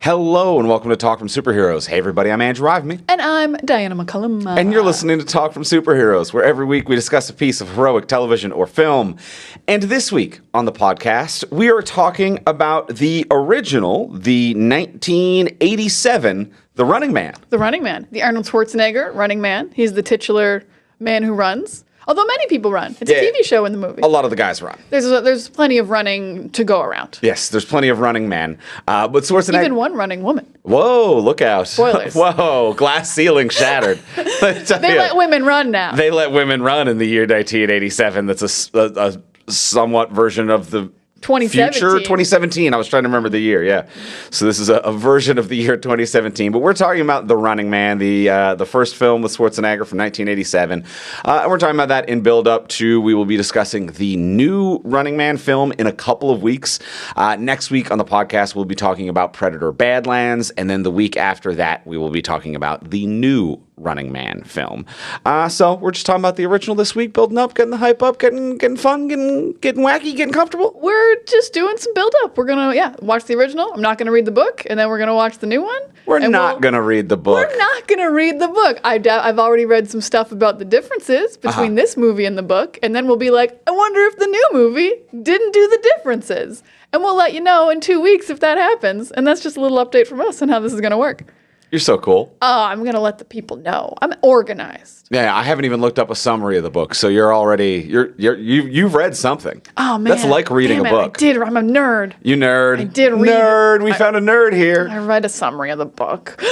Hello and welcome to Talk from Superheroes. Hey everybody, I'm Andrew Ivemy. And I'm Diana McCullum. And you're listening to Talk from Superheroes, where every week we discuss a piece of heroic television or film. And this week on the podcast, we are talking about the original, the 1987, The Running Man. The Running Man. The Arnold Schwarzenegger Running Man. He's the titular man who runs. Although many people run. It's a TV show in the movie. A lot of the guys run. There's plenty of running to go around. Yes, there's plenty of running men. But Schwarzenegger... Even one running woman. Whoa, look out. Spoilers. Whoa, glass ceiling shattered. They let women run now. They let women run in the year 1987. That's a somewhat version of the 2017. future. 2017. I was trying to remember the year, yeah. So this is a version of the year 2017. But we're talking about The Running Man, the first film with Schwarzenegger from 1987. And we're talking about that in build-up to, we will be discussing the new Running Man film in a couple of weeks. Next week on the podcast, we'll be talking about Predator Badlands. And then the week after that, we will be talking about the new Running Man film. So we're just talking about the original this week, building up, getting the hype up, getting fun, getting wacky, getting comfortable. We're just doing some build-up. We're going to, watch the original. I'm not going to read the book, and then we're going to watch the new one. We're not going to read the book. We're not going to read the book. I've already read some stuff about the differences between this movie and the book, and then we'll be like, I wonder if the new movie didn't do the differences. And we'll let you know in 2 weeks if that happens. And that's just a little update from us on how this is going to work. You're so cool. Oh, I'm going to let the people know. I'm organized. Yeah, I haven't even looked up a summary of the book, so you're already you've read something. Oh man, that's like reading a book. I did. I'm a nerd. You nerd. I did read. Nerd. We found a nerd here. I read a summary of the book.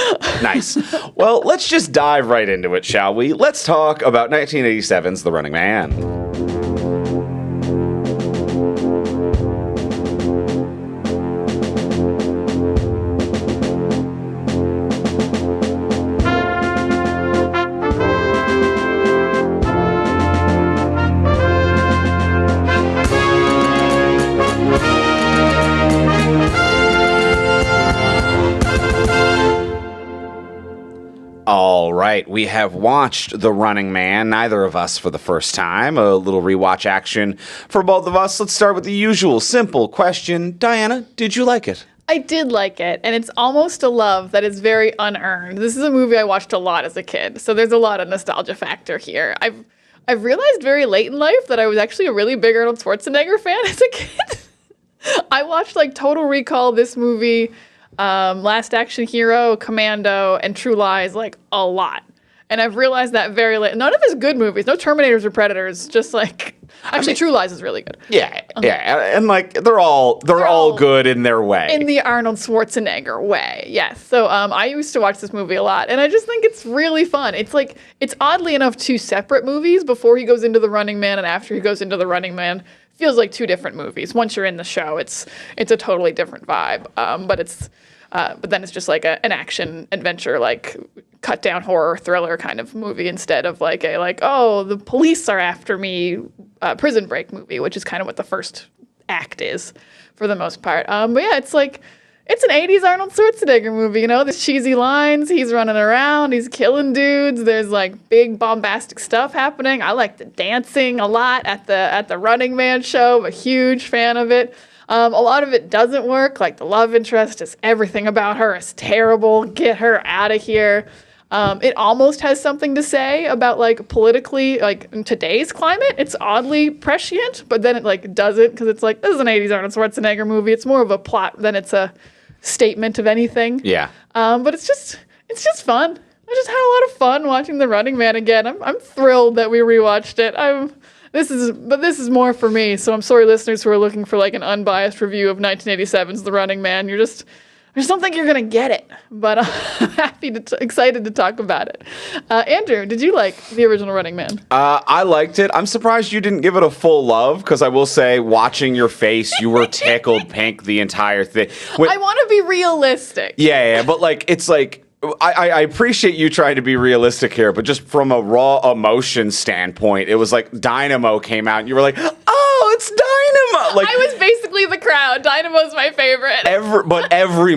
Nice. Well, let's just dive right into it, shall we? Let's talk about 1987's The Running Man. All right, we have watched The Running Man, neither of us for the first time. A little rewatch action for both of us. Let's start with the usual simple question. Diana, did you like it? I did like it, and it's almost a love that is very unearned. This is a movie I watched a lot as a kid, so there's a lot of nostalgia factor here. I've realized very late in life that I was actually a really big Arnold Schwarzenegger fan as a kid. I watched like Total Recall, this movie, Last Action Hero, Commando, and True Lies like a lot. And I've realized that very late. None of his good movies, no Terminators or Predators, just like actually True Lies is really good. Yeah, and like they're all good in their way. In the Arnold Schwarzenegger way, yes. So I used to watch this movie a lot, and I just think it's really fun. It's like it's oddly enough two separate movies. Before he goes into The Running Man and after he goes into The Running Man, feels like two different movies. Once you're in the show, it's a totally different vibe. But then it's just like an action adventure, like cut down horror thriller kind of movie instead of like the police are after me prison break movie, which is kind of what the first act is for the most part. But yeah, it's an 80s Arnold Schwarzenegger movie, you know, there's cheesy lines, he's running around, he's killing dudes, there's like big bombastic stuff happening. I like the dancing a lot at the Running Man show. I'm a huge fan of it. A lot of it doesn't work, like the love interest, just everything about her is terrible. Get her out of here. It almost has something to say about like politically, like in today's climate. It's oddly prescient, but then it like doesn't, because it's like, this is an 80s Arnold Schwarzenegger movie. It's more of a plot than it's a statement of anything. Yeah. But it's just fun. I just had a lot of fun watching The Running Man again. I'm thrilled that we rewatched it. This is more for me, so I'm sorry, listeners who are looking for like an unbiased review of 1987's The Running Man. I just don't think you're gonna get it, but I'm excited to talk about it. Andrew, did you like the original Running Man? I liked it. I'm surprised you didn't give it a full love, because I will say, watching your face, you were tickled pink the entire thing. I want to be realistic. Yeah, but like it's like. I appreciate you trying to be realistic here, but just from a raw emotion standpoint, it was like Dynamo came out and you were like, oh, it's Dynamo. Like, I was basically the crowd. Dynamo's my favorite. Every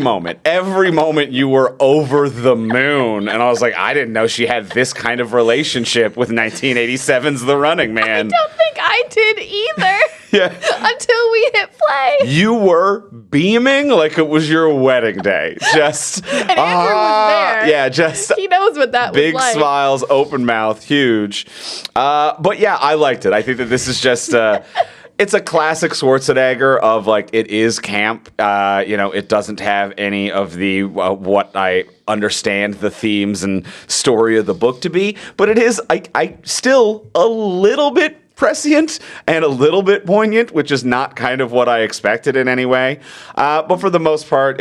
moment you were over the moon. And I was like, I didn't know she had this kind of relationship with 1987's The Running Man. I don't think I did either. Yeah. until we hit play. You were beaming like it was your wedding day. Just And Andrew was there. Yeah, just He knows what that big was like. smiles, open mouth, huge. But yeah, I liked it. I think that this is just it's a classic Schwarzenegger of like it is camp. It doesn't have any of the what I understand the themes and story of the book to be, but it is I still a little bit prescient and a little bit poignant, which is not kind of what I expected in any way. But for the most part,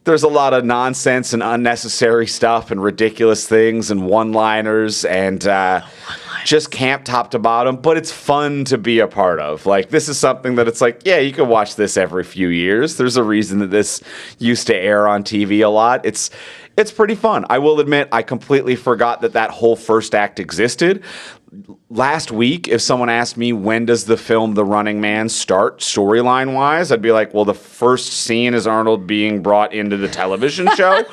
there's a lot of nonsense and unnecessary stuff and ridiculous things and one-liners and just camp top to bottom, but it's fun to be a part of. Like, this is something that it's like, yeah, you can watch this every few years. There's a reason that this used to air on TV a lot. It's pretty fun. I will admit, I completely forgot that whole first act existed. Last week, if someone asked me when does the film The Running Man start storyline-wise, I'd be like, well, the first scene is Arnold being brought into the television show.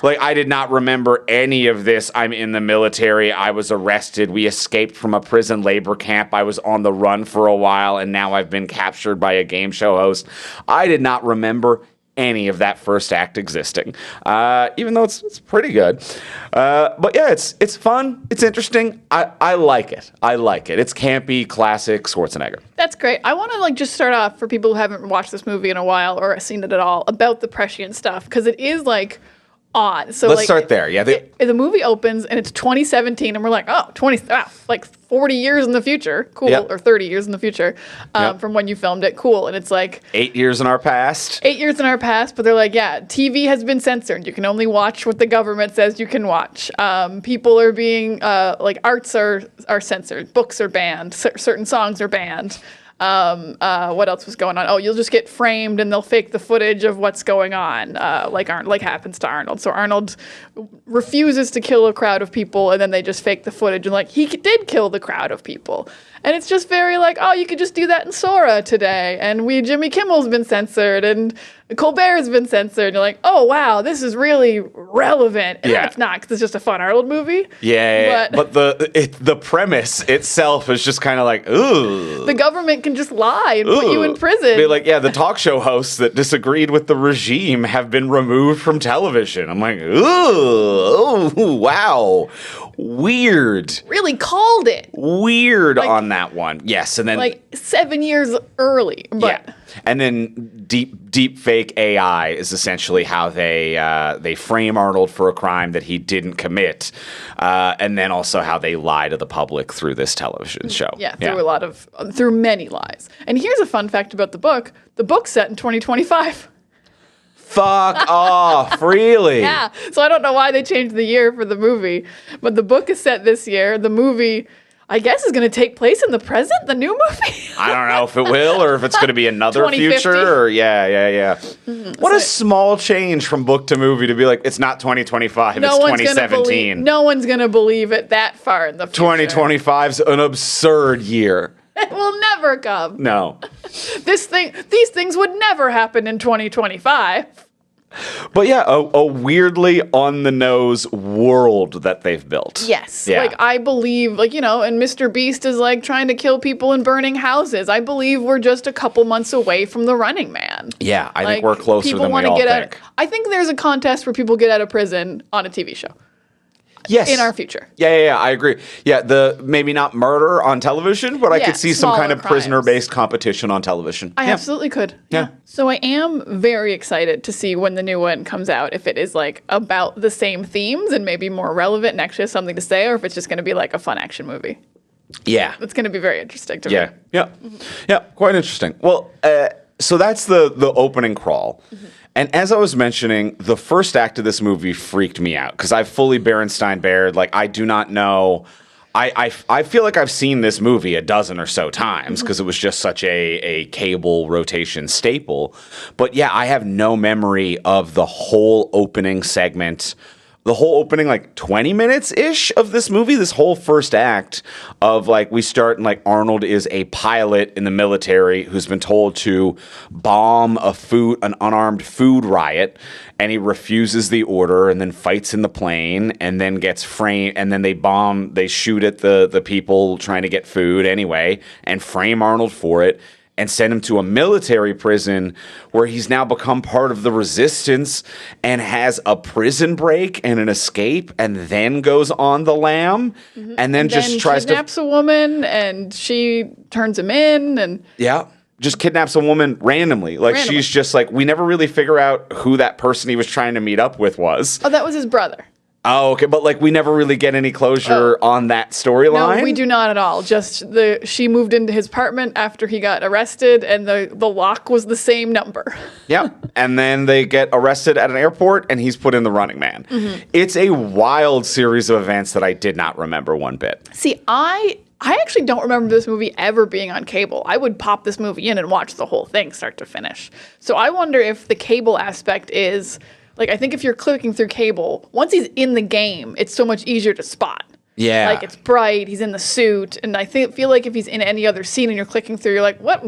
Like, I did not remember any of this. I'm in the military. I was arrested. We escaped from a prison labor camp. I was on the run for a while, and now I've been captured by a game show host. I did not remember any of that first act existing, even though it's pretty good. But yeah, it's fun. It's interesting. I like it. I like it. It's campy, classic Schwarzenegger. That's great. I want to just start off for people who haven't watched this movie in a while or seen it at all about the prescient stuff, because it is odd. So Let's start there. Yeah. The movie opens and it's 2017 and we're like, oh, 40 years in the future. Cool. Yep. Or 30 years in the future from when you filmed it. Cool. And it's like 8 years in our past. 8 years in our past, but they're like, yeah, TV has been censored. You can only watch what the government says you can watch. People are being, arts are censored. Books are banned. Certain songs are banned. What else was going on? Oh, you'll just get framed and they'll fake the footage of what's going on, like happens to Arnold. So Arnold refuses to kill a crowd of people, and then they just fake the footage and he did kill the crowd of people. And it's just very oh, you could just do that in Sora today. And Jimmy Kimmel's been censored and Colbert's been censored. And you're like, oh, wow, this is really relevant. And it's not, because it's just a fun Arnold movie. Yeah, but the premise itself is just kind of like, ooh. The government can just lie and put you in prison. Be like, yeah, the talk show hosts that disagreed with the regime have been removed from television. I'm like, ooh, wow. Weird. Really called it. Weird on that one. Yes, and then 7 years early. But yeah. And then deep fake AI is essentially how they frame Arnold for a crime that he didn't commit, and then also how they lie to the public through this television show. Yeah, through many lies. And here's a fun fact about the book. The book's set in 2025. Fuck off, really? Yeah. So I don't know why they changed the year for the movie, but the book is set this year. The movie, I guess, is going to take place in the present, the new movie. I don't know if it will or if it's going to be another future. Or yeah. Mm-hmm. What a small change from book to movie to be like, it's not 2025, it's 2017. No one's going to believe it that far in the future. 2025's an absurd year. It will never come. No. These things would never happen in 2025. But yeah, a weirdly on-the-nose world that they've built. Yes. Yeah. I believe, and Mr. Beast is, trying to kill people and burning houses. I believe we're just a couple months away from The Running Man. Yeah, I think we're closer than we all think. I think there's a contest where people get out of prison on a TV show. Yes. In our future. Yeah, I agree. Yeah, maybe not murder on television, but I could see some kind of crimes. Prisoner-based competition on television. I absolutely could. Yeah. So I am very excited to see when the new one comes out, if it is about the same themes and maybe more relevant and actually has something to say, or if it's just going to be a fun action movie. Yeah. It's going to be very interesting to me. Yeah. Yeah, quite interesting. Well, so that's the opening crawl. Mm-hmm. And as I was mentioning, the first act of this movie freaked me out because I've fully Berenstein-Bared. I do not know. I feel like I've seen this movie a dozen or so times because it was just such a cable rotation staple. But yeah, I have no memory of the whole opening segment. The whole opening, 20 minutes-ish of this movie, this whole first act of, we start and, Arnold is a pilot in the military who's been told to bomb an unarmed food riot, and he refuses the order and then fights in the plane and then gets framed, and then they shoot at the people trying to get food anyway and frame Arnold for it. and send him to a military prison where he's now become part of the resistance and has a prison break and an escape and then goes on the lam and then just tries to kidnaps a woman and she turns him in and just kidnaps a woman randomly. Like she's just like, we never really figure out who that person he was trying to meet up with was. Oh, that was his brother. Oh, okay, but like we never really get any closure on that storyline. No, we do not at all. Just she moved into his apartment after he got arrested, and the lock was the same number. Yeah, and then they get arrested at an airport, and he's put in the Running Man. It's a wild series of events that I did not remember one bit. See, I actually don't remember this movie ever being on cable. I would pop this movie in and watch the whole thing start to finish. So I wonder if the cable aspect is. Like, I think if you're clicking through cable, once he's in the game, it's so much easier to spot. Yeah. Like, it's bright, he's in the suit, and I feel like if he's in any other scene and you're clicking through, you're like, what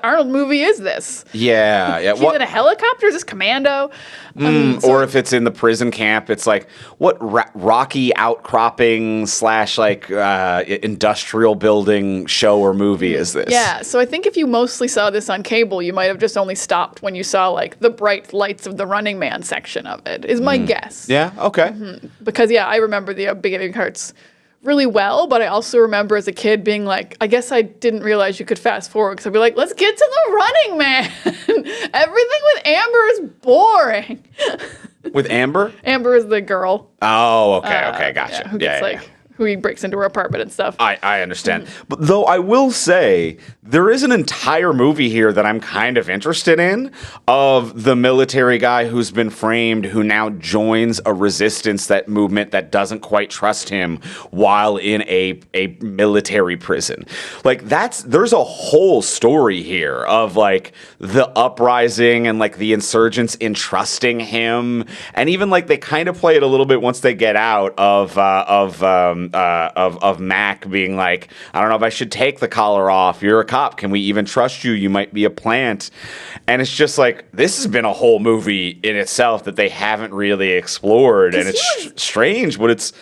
Arnold movie is this? Yeah. He's in a helicopter? Is this Commando? Or if it's in the prison camp, it's like, what rocky outcropping / like industrial building show or movie is this? Yeah, so I think if you mostly saw this on cable, you might have just only stopped when you saw, like, the bright lights of the Running Man section of it, is my guess. Yeah, okay. Because, I remember the beginning parts really well, but I also remember as a kid being like, I guess I didn't realize you could fast forward because I'd be like, let's get to the Running Man. Everything with Amber is boring. With Amber? Amber is the girl. Oh, okay, gotcha. Who gets who he breaks into her apartment and stuff. I understand. But though I will say, there is an entire movie here that I'm kind of interested in of the military guy who's been framed who now joins a resistance movement that doesn't quite trust him while in a military prison. Like there's a whole story here of like the uprising and like the insurgents entrusting him. And even like they kind of play it a little bit once they get out of Mac being like, I don't know if I should take the collar off. You're a cop. Can we even trust you? You might be a plant. And it's just like, this has been a whole movie in itself that they haven't really explored. And it's strange, but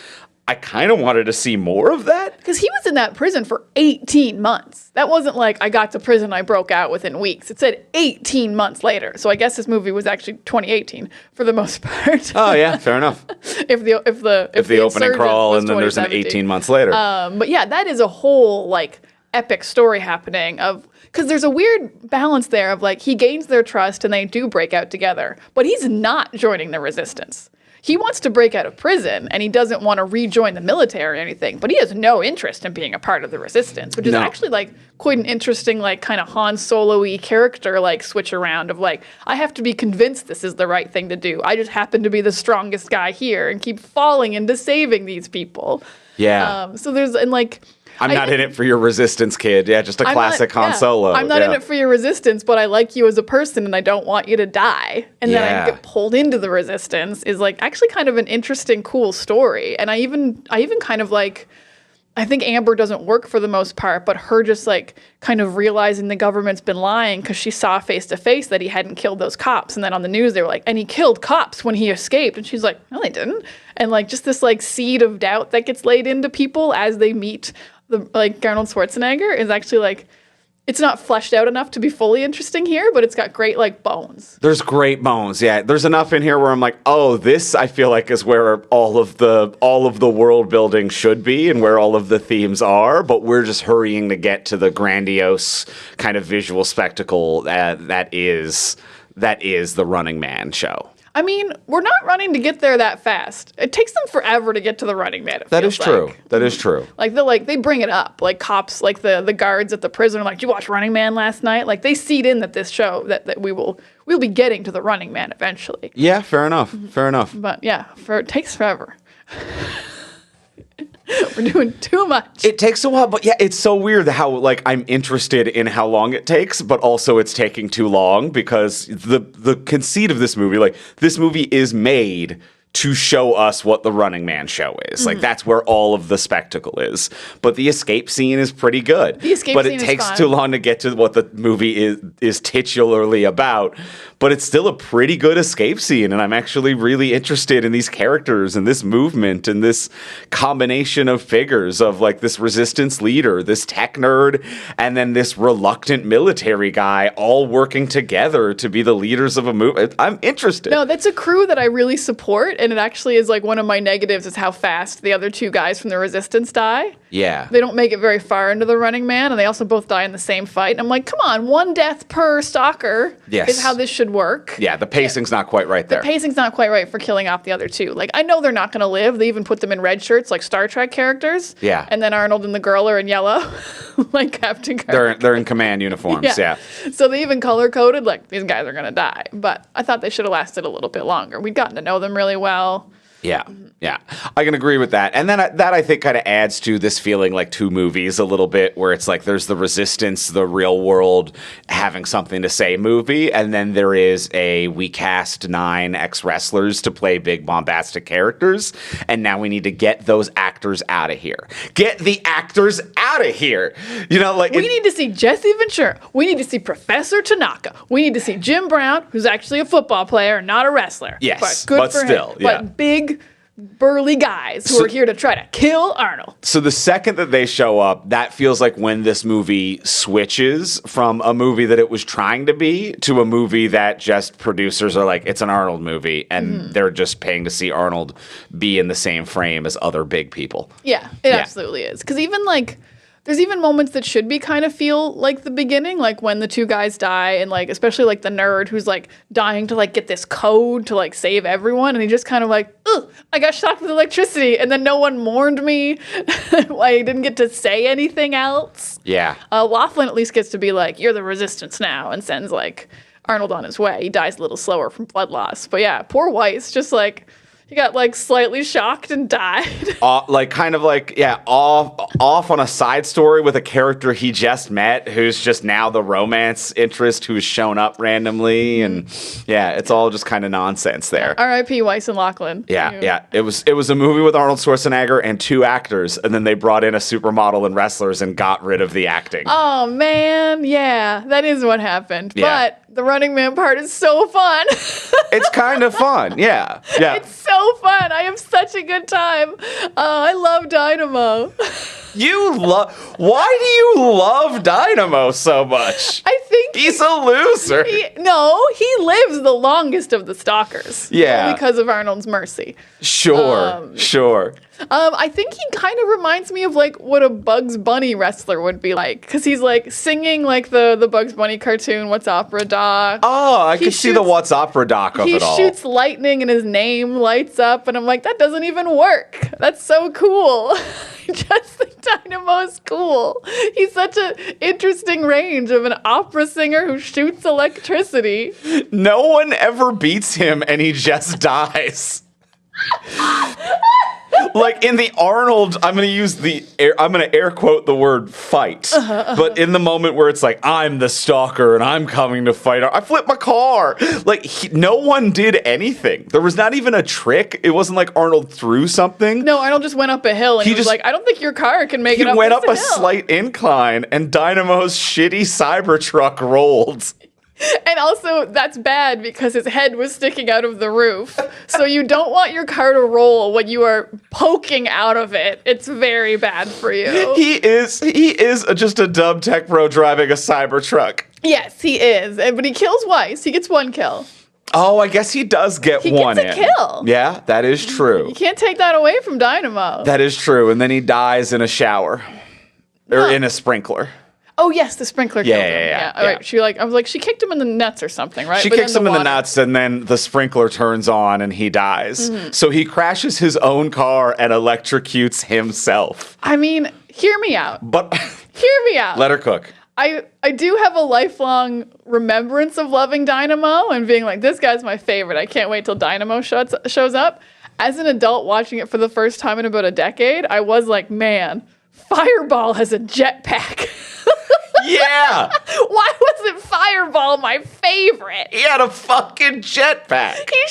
I kind of wanted to see more of that. Because he was in that prison for 18 months. That wasn't like, I got to prison, I broke out within weeks. It said 18 months later. So I guess this movie was actually 2018 for the most part. Oh, yeah, fair enough. if the opening crawl and then there's an 18 months later. But yeah, that is a whole like epic story happening because there's a weird balance there of like he gains their trust and they do break out together, but he's not joining the resistance. He wants to break out of prison, and he doesn't want to rejoin the military or anything, but he has no interest in being a part of the resistance, which is actually, like, quite an interesting, like, kind of Han Solo-y character, like, switch around of, like, I have to be convinced this is the right thing to do. I just happen to be the strongest guy here and keep falling into saving these people. Yeah. So there's, and, like... I'm not in it for your resistance, kid. Yeah, just a classic Han Solo. I'm not in it for your resistance, but I like you as a person and I don't want you to die. And then I get pulled into the resistance is like actually kind of an interesting, cool story. And I even kind of like, I think Amber doesn't work for the most part, but her just like kind of realizing the government's been lying because she saw face to face that he hadn't killed those cops. And then on the news, they were like, and he killed cops when he escaped. And she's like, no, they didn't. And like just this like seed of doubt that gets laid into people as they meet like Arnold Schwarzenegger is actually like, it's not fleshed out enough to be fully interesting here, but it's got great like bones. There's great bones. Yeah. There's enough in here where I'm like, oh, this I feel like is where all of the world building should be and where all of the themes are, but we're just hurrying to get to the grandiose kind of visual spectacle that is the Running Man show. I mean, we're not running to get there that fast. It takes them forever to get to the Running Man. That is true. That is true. Like they bring it up. Like cops, like the guards at the prison are like, "Did you watch Running Man last night?" Like they seed in that this show that we'll be getting to the Running Man eventually. Yeah, fair enough. Fair enough. But yeah, it takes forever. We're doing too much. It takes a while, but yeah, it's so weird how like I'm interested in how long it takes, but also it's taking too long because the conceit of this movie, like this movie is made to show us what the Running Man show is. Like, that's where all of the spectacle is. But the escape scene is pretty good. The escape but scene it is takes fun. too long to get to what the movie is titularly about. But it's still a pretty good escape scene, and I'm actually really interested in these characters and this movement and this combination of figures of, like, this resistance leader, this tech nerd, and then this reluctant military guy all working together to be the leaders of a movement. I'm interested. No, that's a crew that I really support, and it actually is like one of my negatives is how fast the other two guys from the Resistance die. Yeah. They don't make it very far into the Running Man, and they also both die in the same fight. And I'm like, come on, one death per stalker Yes. is how this should work. Yeah, the pacing's not quite right there. The pacing's not quite right for killing off the other two. Like, I know they're not going to live. They even put them in red shirts like Star Trek characters. Yeah. And then Arnold and the girl are in yellow, like Captain Kirk. They're in command uniforms, yeah. So they even color coded, like, these guys are going to die. But I thought they should have lasted a little bit longer. We'd gotten to know them really well. Yeah, yeah. I can agree with that. And then that I think kind of adds to this feeling like two movies a little bit, where it's like there's the Resistance, the real world having something to say movie, and then there is a we cast 9 ex-wrestlers to play big bombastic characters, and now we need to get those actors out of here. Get the actors out of here! You know, like... We need to see Jesse Ventura. We need to see Professor Tanaka. We need to see Jim Brown, who's actually a football player, not a wrestler. Yes, but good but for still, him. yeah. But big, burly guys who are here to try to kill Arnold. So the second that they show up, that feels like when this movie switches from a movie that it was trying to be to a movie that just producers are like, it's an Arnold movie, and they're just paying to see Arnold be in the same frame as other big people. Yeah, it absolutely is. Because even like, there's even moments that should be kind of feel like the beginning, like when the two guys die, and like especially like the nerd who's like dying to like get this code to like save everyone, and he just kind of like, ugh, I got shocked with electricity, and then no one mourned me. I didn't get to say anything else. Yeah. Laughlin at least gets to be like, you're the Resistance now, and sends like Arnold on his way. He dies a little slower from blood loss. But yeah, poor Weiss just like, he got like slightly shocked and died. Off on a side story with a character he just met, who's just now the romance interest who's shown up randomly, and yeah, it's all just kind of nonsense there. R.I.P. Weiss and Laughlin. Yeah. It was a movie with Arnold Schwarzenegger and 2 actors, and then they brought in a supermodel and wrestlers and got rid of the acting. Oh man, yeah, that is what happened. Yeah. But the Running Man part is so fun. It's kind of fun, yeah. It's so fun. I have such a good time. I love Dynamo. Why do you love Dynamo so much? I think He's a loser. he lives the longest of the stalkers. Yeah. Because of Arnold's mercy. Sure. I think he kind of reminds me of like what a Bugs Bunny wrestler would be like, because he's like singing like the Bugs Bunny cartoon "What's Opera Doc." Oh, I can see the What's Opera doc of He it all. shoots lightning and his name lights up, and I'm like, that doesn't even work. That's so cool. I just think Dynamo's cool. He's such an interesting range of an opera singer who shoots electricity. No one ever beats him, and he just dies. Like in the Arnold, I'm going to air quote the word fight. But in the moment where it's like, I'm the stalker and I'm coming to fight, I flipped my car. Like no one did anything. There was not even a trick. It wasn't like Arnold threw something. No, Arnold just went up a hill and he was like, I don't think your car can make He it up went up a this hill. slight incline and Dynamo's shitty Cybertruck rolled. And also, that's bad because his head was sticking out of the roof. So you don't want your car to roll when you are poking out of it. It's very bad for you. He is just a dumb tech bro driving a Cybertruck. Yes, he is. But he kills Weiss. He gets 1 kill. Oh, I guess he does get one gets a kill. Yeah, that is true. You can't take that away from Dynamo. That is true. And then he dies in a shower. Or in a sprinkler. Oh, yes, the sprinkler killed him. Yeah. All right. I was like, she kicked him in the nuts or something, right? She But kicks then him in the water- nuts, and then the sprinkler turns on, and he dies. So he crashes his own car and electrocutes himself. I mean, hear me out. But Hear me out. let her cook. I do have a lifelong remembrance of loving Dynamo and being like, this guy's my favorite. I can't wait till Dynamo shows up. As an adult watching it for the first time in about a decade, I was like, man, Fireball has a jetpack. Yeah. Why wasn't Fireball my favorite? He had a fucking jetpack. He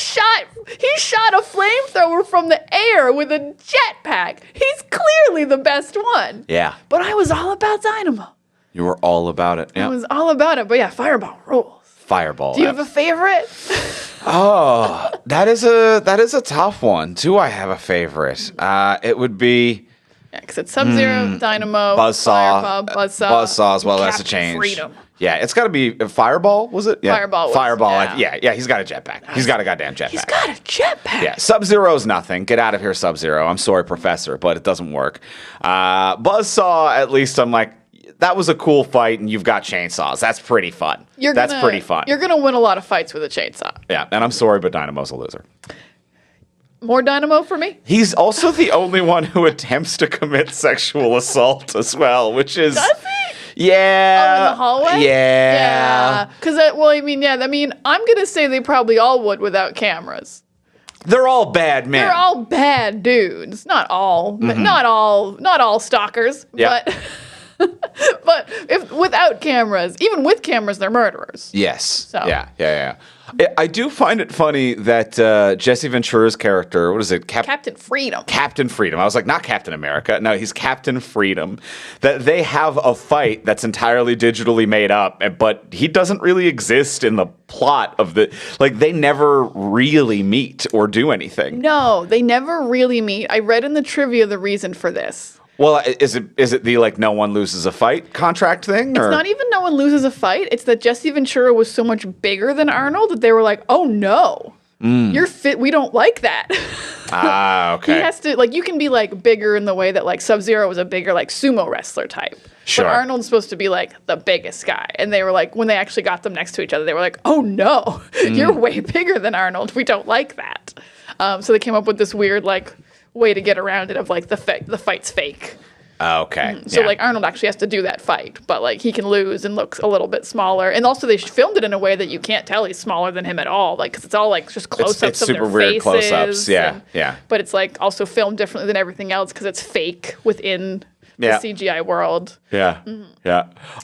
shot a flamethrower from the air with a jetpack. He's clearly the best one. Yeah. But I was all about Dynamo. You were all about it. I Yeah. was all about it. But yeah, Fireball rules. Fireball. Do you have a favorite? Oh, that is a tough one. Do I have a favorite? It would be Yeah, because it's Sub-Zero, Dynamo, Buzzsaw. Fireball, Buzzsaw. Buzzsaw as well. That's a Captain change. Freedom. Yeah, it's got to be Fireball. Was it? Yeah. Fireball was, Fireball. yeah. Yeah. He's got a jetpack. He's got a goddamn jetpack. He's got a jetpack. Yeah, Sub-Zero's nothing. Get out of here, Sub-Zero. I'm sorry, Professor, but it doesn't work. Buzzsaw, at least I'm like, that was a cool fight, and you've got chainsaws. That's pretty fun. That's pretty fun. You're going to win a lot of fights with a chainsaw. Yeah, and I'm sorry, but Dynamo's a loser. More Dynamo for me? He's also the only one who attempts to commit sexual assault as well, which is... Does he? Yeah. Oh, in the hallway? Yeah. Because, I'm going to say they probably all would without cameras. They're all bad men. They're all bad dudes. Not all. Not all stalkers. Yeah. But if without cameras, even with cameras, they're murderers. Yes. So. Yeah. I do find it funny that Jesse Ventura's character, what is it? Captain Freedom. Captain Freedom. I was like, not Captain America. No, he's Captain Freedom. That they have a fight that's entirely digitally made up, but he doesn't really exist in the plot of the. Like, they never really meet or do anything. No, they never really meet. I read in the trivia the reason for this. Well, is it the like no one loses a fight contract thing? Or? It's not even no one loses a fight. It's that Jesse Ventura was so much bigger than Arnold that they were like, oh no, you're fit. We don't like that. Ah, okay. He has to, like, you can be like bigger in the way that like Sub-Zero was a bigger like sumo wrestler type. Sure. But Arnold's supposed to be like the biggest guy. And they were like, when they actually got them next to each other, they were like, oh no, you're way bigger than Arnold. We don't like that. So they came up with this weird like way to get around it of like the fight's fake. Okay. So like Arnold actually has to do that fight, but like he can lose and looks a little bit smaller. And also they filmed it in a way that you can't tell he's smaller than him at all, like because it's all like just close-ups it's of super their weird faces. close-ups. Yeah. But it's like also filmed differently than everything else because it's fake within the CGI world. Yeah.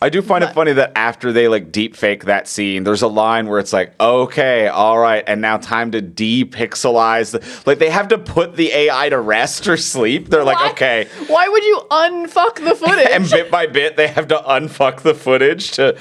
I do find it funny that after they like deep fake that scene, there's a line where it's like, okay, all right, and now time to depixelize. Like they have to put the AI to rest or sleep. They're like, okay. Why would you unfuck the footage? And bit by bit, they have to unfuck the footage to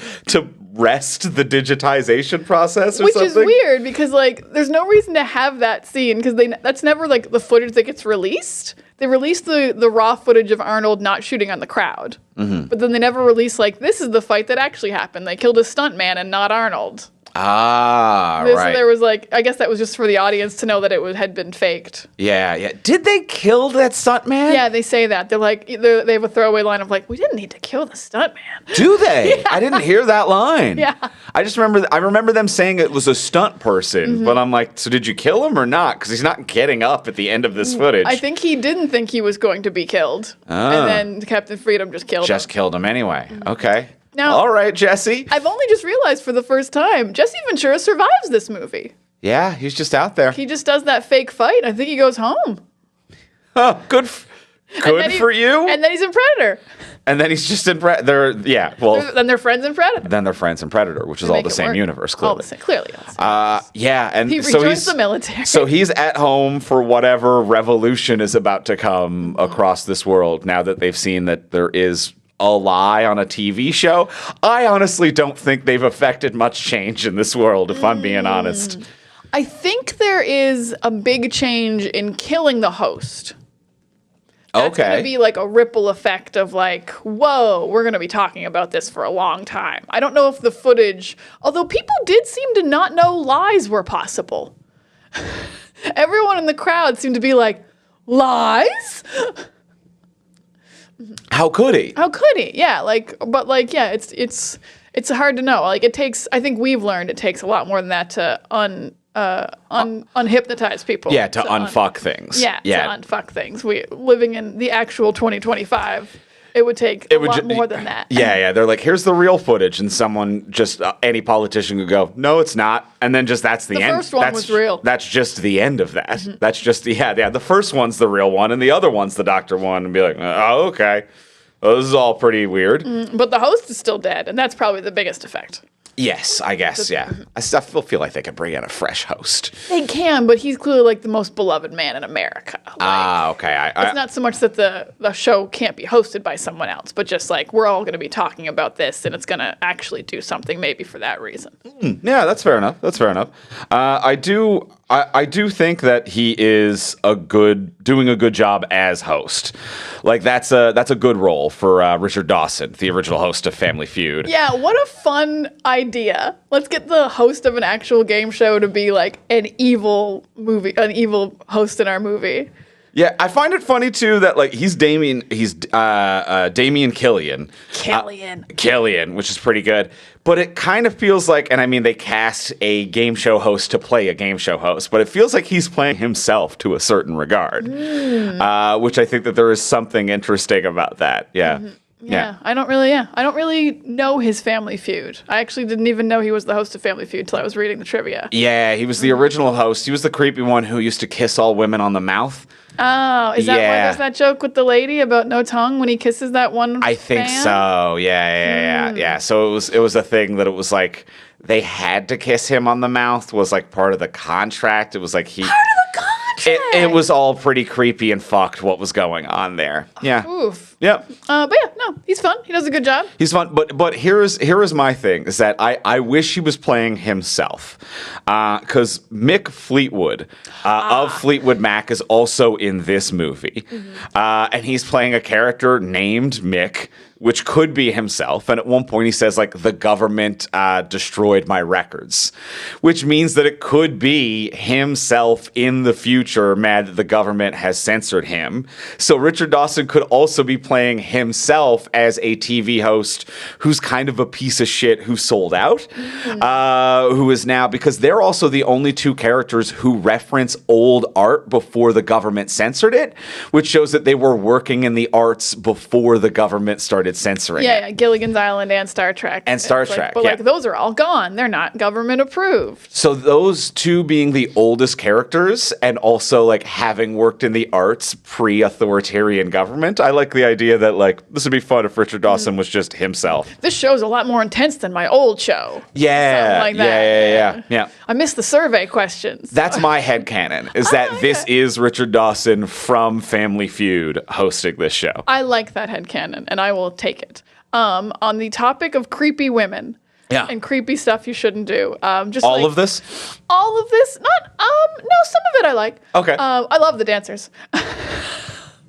rest the digitization process or Which something. is weird because like there's no reason to have that scene because that's never like the footage that gets released. They released the raw footage of Arnold not shooting on the crowd. But then they never released like this is the fight that actually happened. They killed a stuntman and not Arnold. Right. So there was like, I guess that was just for the audience to know that it had been faked. Yeah. Did they kill that stuntman? Yeah, they say that. They're like, they have a throwaway line of like, we didn't need to kill the stuntman. Do they? I didn't hear that line. Yeah. I remember them saying it was a stunt person, but I'm like, so did you kill him or not? Because he's not getting up at the end of this footage. I think he didn't think he was going to be killed. And then Captain Freedom just killed him. Just killed him anyway. Okay. Now, all right, Jesse. I've only just realized for the first time, Jesse Ventura survives this movie. Yeah, he's just out there. He just does that fake fight. I think he goes home. Oh, good for you. And then he's in Predator. And then he's just in Predator. Then they're friends in Predator. Then they're friends in Predator, which is all the same universe, clearly. All the same, clearly. Yeah, and He so rejoins the military. So he's at home for whatever revolution is about to come across this world now that they've seen that there is a lie on a TV show. I honestly don't think they've affected much change in this world, if I'm being honest. I think there is a big change in killing the host. That's going to be like a ripple effect of like, whoa, we're going to be talking about this for a long time. I don't know if the footage, although people did seem to not know lies were possible. Everyone in the crowd seemed to be like, lies? How could he? Yeah, it's hard to know. Like it takes, I think we've learned it takes a lot more than that to unhypnotize people. Yeah, to unfuck things. Yeah, to unfuck things. We living in the actual 2025. It would take a lot more than that. Yeah. They're like, here's the real footage, and someone just any politician could go, no, it's not, and then just that's the end. The first one was real. That's just the end of that. That's just the first one's the real one, and the other one's the doctor one, and be like, oh, okay. Well, this is all pretty weird. But the host is still dead, and that's probably the biggest effect. Yes, I guess, yeah. I still feel like they could bring in a fresh host. They can, but he's clearly like the most beloved man in America. Okay. It's not so much that the show can't be hosted by someone else, but just like we're all going to be talking about this, and it's going to actually do something maybe for that reason. Yeah, that's fair enough. I do think that he is doing a good job as host. Like that's a good role for Richard Dawson, the original host of Family Feud. Yeah, what a fun idea. Let's get the host of an actual game show to be like an evil host in our movie. Yeah, I find it funny too that like he's Damien Killian. Killian, which is pretty good. But it kind of feels like, and I mean, they cast a game show host to play a game show host, but it feels like he's playing himself to a certain regard, which I think that there is something interesting about that. Yeah. Mm-hmm. Yeah, I don't really know his Family Feud. I actually didn't even know he was the host of Family Feud until I was reading the trivia. Yeah, he was the original host. He was the creepy one who used to kiss all women on the mouth. Oh, is that why there's that joke with the lady about no tongue when he kisses that one I think fan? so. Yeah. So it was a thing that it was like they had to kiss him on the mouth was like part of the contract. It was like part of the contract. It was all pretty creepy and fucked what was going on there. Yeah. Oof. Yep. But yeah, no, he's fun. He does a good job. He's fun, but here is my thing is that I wish he was playing himself, because Mick Fleetwood of Fleetwood Mac is also in this movie, and he's playing a character named Mick, which could be himself. And at one point he says, like, the government destroyed my records, which means that it could be himself in the future, mad that the government has censored him. So Richard Dawson could also be playing himself as a TV host who's kind of a piece of shit who sold out, who is now, because they're also the only two characters who reference old art before the government censored it, which shows that they were working in the arts before the government started censoring it. Yeah, Gilligan's Island and Star Trek. But those are all gone. They're not government approved. So those two being the oldest characters and also like having worked in the arts pre-authoritarian government, I like the idea that like this would be fun if Richard Dawson was just himself. This show's a lot more intense than my old show. Yeah. Something like that. Yeah. I missed the survey questions. That's my headcanon, is that this is Richard Dawson from Family Feud hosting this show. I like that headcanon, and I will take it. On the topic of creepy women and creepy stuff you shouldn't do. Just all of this? All of this? No, some of it I like. Okay. I love the dancers.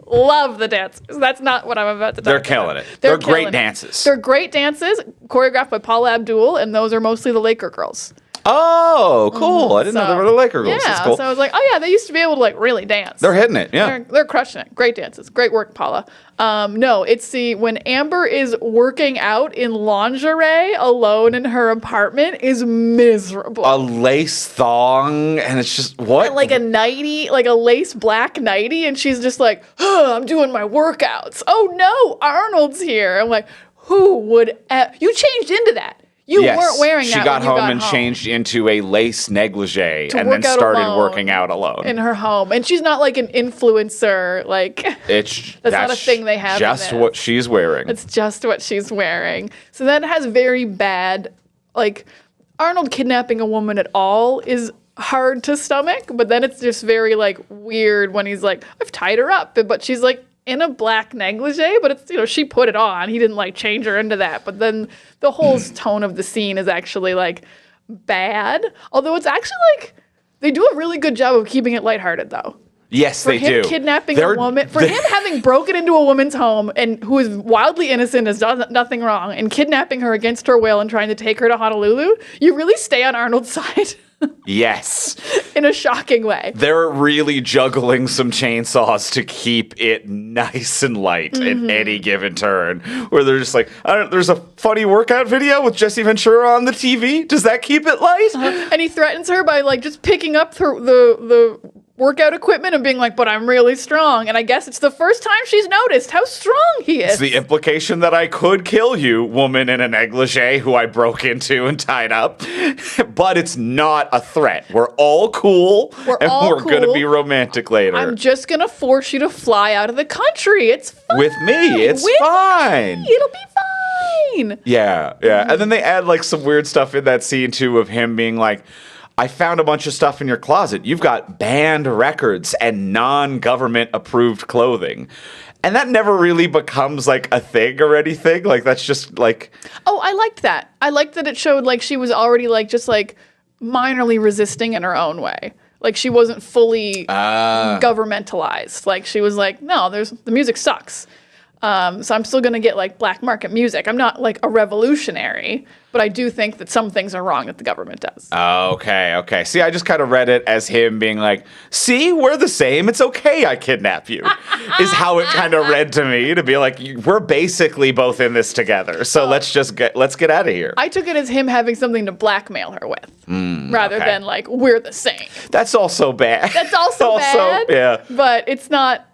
Love the dancers. That's not what I'm about to talk about. They're killing it. They're great dances. They're great dances, choreographed by Paula Abdul, and those are mostly the Laker girls. Oh, cool. I didn't know they were the Laker girls. Yeah, That's cool. so I was like, oh yeah, they used to be able to like really dance. They're hitting it, yeah. They're crushing it. Great dances. Great work, Paula. No, it's when Amber is working out in lingerie alone in her apartment is miserable. A lace thong, and it's just, what? And like a nightie, like a lace black nightie, and she's just like, I'm doing my workouts. Oh no, Arnold's here. I'm like, who would, you changed into that. You weren't wearing that. She got home and changed into a lace negligee and then started working out alone in her home. And she's not like an influencer. Like that's not a thing they have. Just what she's wearing. It's just what she's wearing. So that has very bad. Like Arnold kidnapping a woman at all is hard to stomach. But then it's just very like weird when he's like, I've tied her up, but she's like in a black negligee, but it's, she put it on. He didn't like change her into that. But then the whole tone of the scene is actually like bad. Although it's actually like they do a really good job of keeping it lighthearted though. Yes, they do. For him kidnapping a woman, for him having broken into a woman's home and who is wildly innocent, has done nothing wrong, and kidnapping her against her will and trying to take her to Honolulu, you really stay on Arnold's side. Yes. In a shocking way. They're really juggling some chainsaws to keep it nice and light at any given turn. Where they're just like, there's a funny workout video with Jesse Ventura on the TV. Does that keep it light? And he threatens her by like just picking up the workout equipment and being like, but I'm really strong. And I guess it's the first time she's noticed how strong he is. It's the implication that I could kill you, woman in a negligee who I broke into and tied up. But it's not a threat. We're all cool. We're going to be romantic later. I'm just going to force you to fly out of the country. It's fine. With me. It's fine. It'll be fine. Yeah. And then they add like some weird stuff in that scene too of him being like, I found a bunch of stuff in your closet. You've got banned records and non-government approved clothing. And that never really becomes like a thing or anything. Like that's just like... Oh, I liked that. I liked that it showed like she was already like just like minorly resisting in her own way. Like she wasn't fully governmentalized. Like she was like, no, the music sucks. So I'm still going to get like black market music. I'm not like a revolutionary, but I do think that some things are wrong that the government does. Okay. See, I just kind of read it as him being like, see, we're the same. It's okay I kidnap you, is how it kind of read to me, to be like, we're basically both in this together. So let's get out of here. I took it as him having something to blackmail her with rather than like, we're the same. That's also bad. That's also bad. Yeah. But it's not.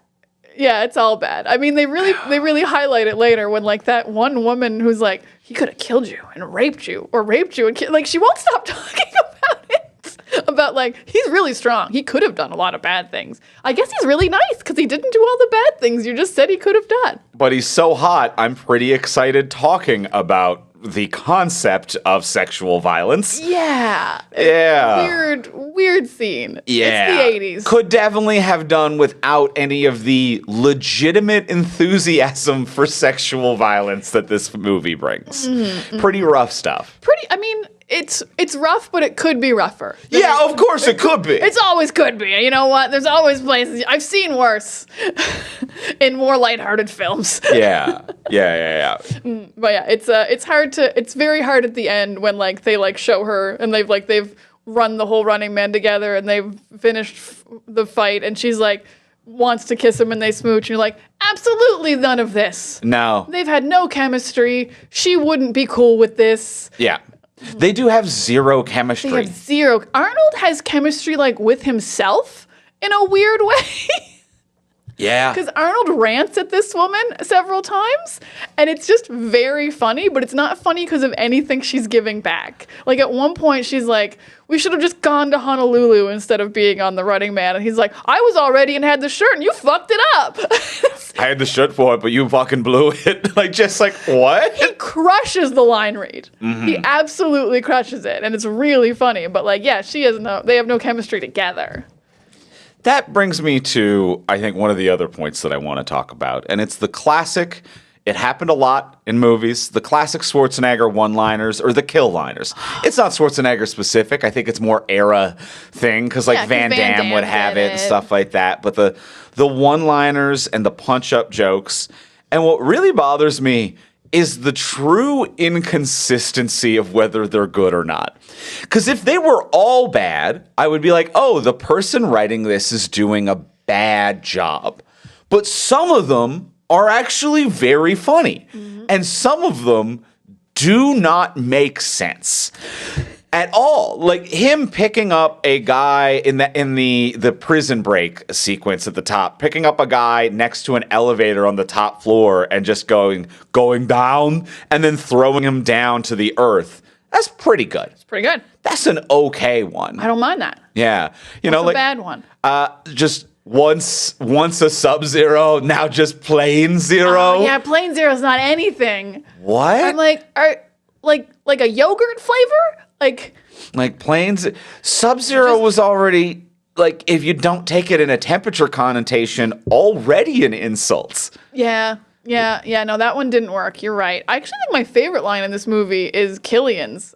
Yeah, it's all bad. I mean, they really highlight it later when like that one woman who's like, he could have killed you and raped you and like she won't stop talking about it. About like he's really strong. He could have done a lot of bad things. I guess he's really nice because he didn't do all the bad things you just said he could have done. But he's so hot. I'm pretty excited talking about the concept of sexual violence. Yeah. Weird scene. Yeah. It's the 80s. Could definitely have done without any of the legitimate enthusiasm for sexual violence that this movie brings. Mm-hmm. Pretty rough stuff. I mean, it's rough, but it could be rougher. Yeah, of course it could be. It's always could be. You know what? There's always places. I've seen worse in more lighthearted films. Yeah. But yeah, it's very hard at the end when like they like show her and they've run the whole Running Man together and they've finished the fight and she's like wants to kiss him and they smooch and you're like, absolutely none of this. No. They've had no chemistry. She wouldn't be cool with this. Yeah. They do have zero chemistry. They have zero. Arnold has chemistry like with himself in a weird way. Yeah. Because Arnold rants at this woman several times, and it's just very funny, but it's not funny because of anything she's giving back. Like, at one point, she's like, we should have just gone to Honolulu instead of being on the Running Man. And he's like, I was all ready and had the shirt, and you fucked it up. I had the shirt for it, but you fucking blew it. Like, just like, what? He crushes the line read. Mm-hmm. He absolutely crushes it, and it's really funny. But, like, yeah, they have no chemistry together. That brings me to, I think, one of the other points that I want to talk about. And it's the classic, it happened a lot in movies, the classic Schwarzenegger one-liners or the kill-liners. It's not Schwarzenegger specific. I think it's more era thing because like Van Damme would have it and stuff like that. But the one-liners and the punch-up jokes. And what really bothers me is the true inconsistency of whether they're good or not. Because if they were all bad, I would be like, oh, the person writing this is doing a bad job. But some of them are actually very funny. Mm-hmm. And some of them do not make sense at all. Like him picking up a guy in the prison break sequence at the top, picking up a guy next to an elevator on the top floor and just going down and then throwing him down to the earth. That's pretty good. It's pretty good. That's an okay one. I don't mind that. Yeah. What's a bad one? Just once a Sub-Zero, now just plain Zero. Yeah, plain Zero's not anything. What? I'm like, like a yogurt flavor? Like plain Sub-Zero was already, like, if you don't take it in a temperature connotation, already an insult. Yeah, no, that one didn't work. You're right. I actually think my favorite line in this movie is Killian's.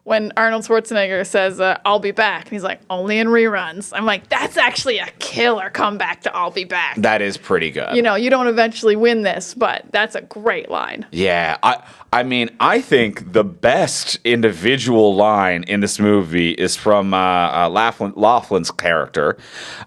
When Arnold Schwarzenegger says, I'll be back. And he's like, only in reruns. I'm like, that's actually a killer comeback to I'll be back. That is pretty good. You know, you don't eventually win this, but that's a great line. Yeah. I mean, I think the best individual line in this movie is from Laughlin's character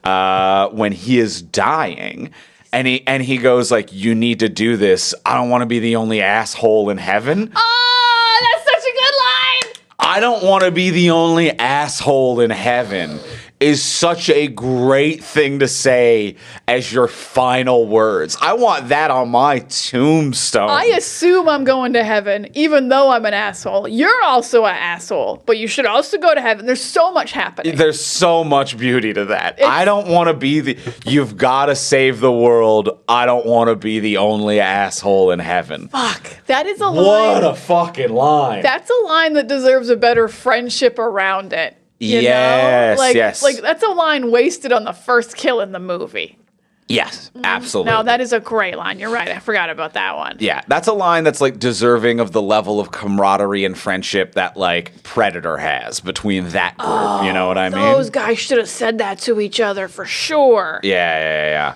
when he is dying. And he goes like, you need to do this. I don't want to be the only asshole in heaven. Oh, that's such a good line. I don't want to be the only asshole in heaven. is such a great thing to say as your final words. I want that on my tombstone. I assume I'm going to heaven, even though I'm an asshole. You're also an asshole, but you should also go to heaven. There's so much happening. There's so much beauty to that. I don't want to be you've got to save the world. I don't want to be the only asshole in heaven. Fuck. That is a line. What a fucking line. That's a line that deserves a better friendship around it. You Yes, know? yes. Like, that's a line wasted on the first kill in the movie. Yes, absolutely. Now, that is a great line. You're right. I forgot about that one. Yeah, that's a line that's like deserving of the level of camaraderie and friendship that like Predator has between that group. You know what I mean? Those guys should have said that to each other for sure. Yeah.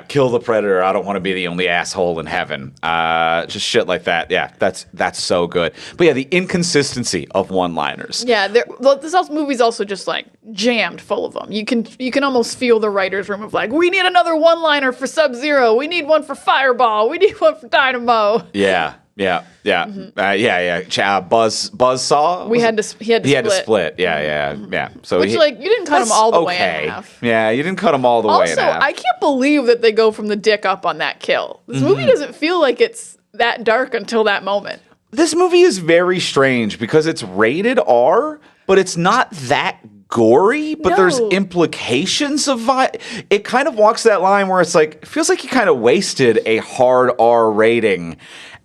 Kill the Predator. I don't want to be the only asshole in heaven. Just shit like that. Yeah, that's so good. But yeah, the inconsistency of one-liners. Yeah, movie's also just like jammed full of them. You can almost feel the writer's room of like, we need another one-liner for Sub-Zero. We need one for Fireball. We need one for Dynamo. Yeah. Buzzsaw. He had to split. Yeah. So Which, like, you didn't cut him all the way in half. Yeah, you didn't cut him all the way in Also, half. I can't believe that they go from the dick up on that kill. This movie doesn't feel like it's that dark until that moment. This movie is very strange because it's rated R, but it's not that gory, but there's implications of it kind of walks that line where it's like, it feels like you kind of wasted a hard R rating,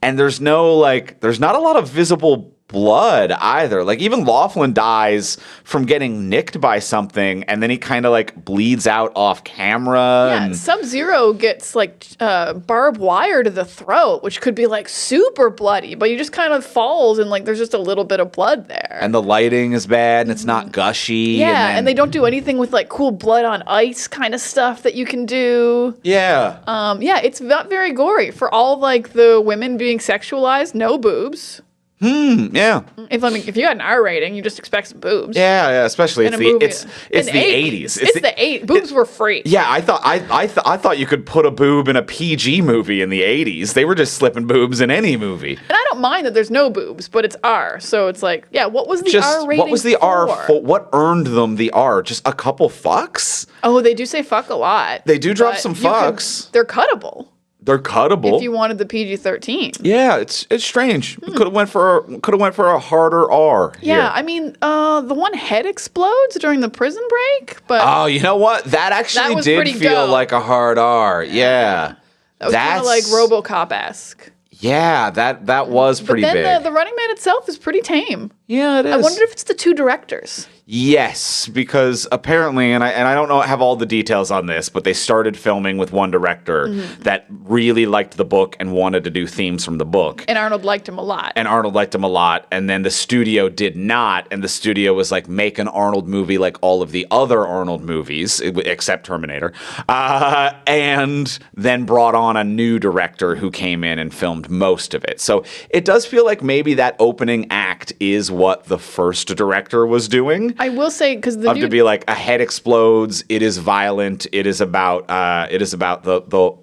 and there's not a lot of visible blood either. Like, even Laughlin dies from getting nicked by something, and then he kind of like bleeds out off camera. Yeah, Sub-Zero gets like barbed wire to the throat, which could be like super bloody, but he just kind of falls and like there's just a little bit of blood there. And the lighting is bad and it's not gushy. Yeah, and they don't do anything with like cool blood on ice kind of stuff that you can do. Yeah. Yeah, it's not very gory. For all like the women being sexualized, no boobs. Yeah. If you got an R rating, you just expect some boobs. Yeah, especially it's the 80s. It's the 80s. Boobs were free. Yeah, I thought you could put a boob in a PG movie in the 80s. They were just slipping boobs in any movie. And I don't mind that there's no boobs, but it's R. So it's like, yeah, what was the R rating? What was the R for? What earned them the R? Just a couple fucks? Oh, they do say fuck a lot. They do drop some fucks. They're cuttable. They're cuttable. If you wanted the PG-13. Yeah, it's strange. Could have went for a harder R. Yeah, here. I mean, the one head explodes during the prison break, but oh, you know what? That actually did feel like a hard R. Yeah, that was kind of like RoboCop-esque. Yeah, that was pretty big. But then the Running Man itself is pretty tame. Yeah, it is. I wonder if it's the two directors. Yes, because apparently, and I don't have all the details on this, but they started filming with one director that really liked the book and wanted to do themes from the book. And Arnold liked him a lot. And then the studio did not, and the studio was like, make an Arnold movie like all of the other Arnold movies, except Terminator, and then brought on a new director who came in and filmed most of it. So it does feel like maybe that opening act is what the first director was doing. I will say, because to be like, a head explodes. It is violent. It is about the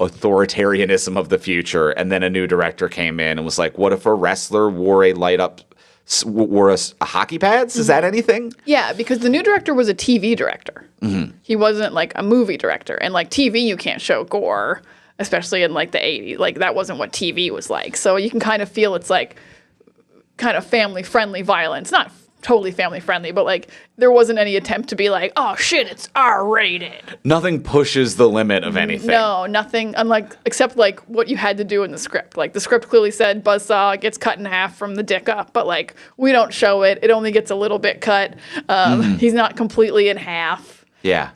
authoritarianism of the future. And then a new director came in and was like, what if a wrestler wore a hockey pads? Is that anything? Yeah, because the new director was a TV director. He wasn't like a movie director. And like TV, you can't show gore, especially in like the 80s. Like, that wasn't what TV was like. So you can kind of feel it's like kind of family-friendly violence. Not totally family-friendly, but like there wasn't any attempt to be like, oh shit, it's R-rated. Nothing pushes the limit of anything. No, nothing, except like what you had to do in the script. Like the script clearly said Buzzsaw gets cut in half from the dick up, but like we don't show it. It only gets a little bit cut. He's not completely in half. Yeah.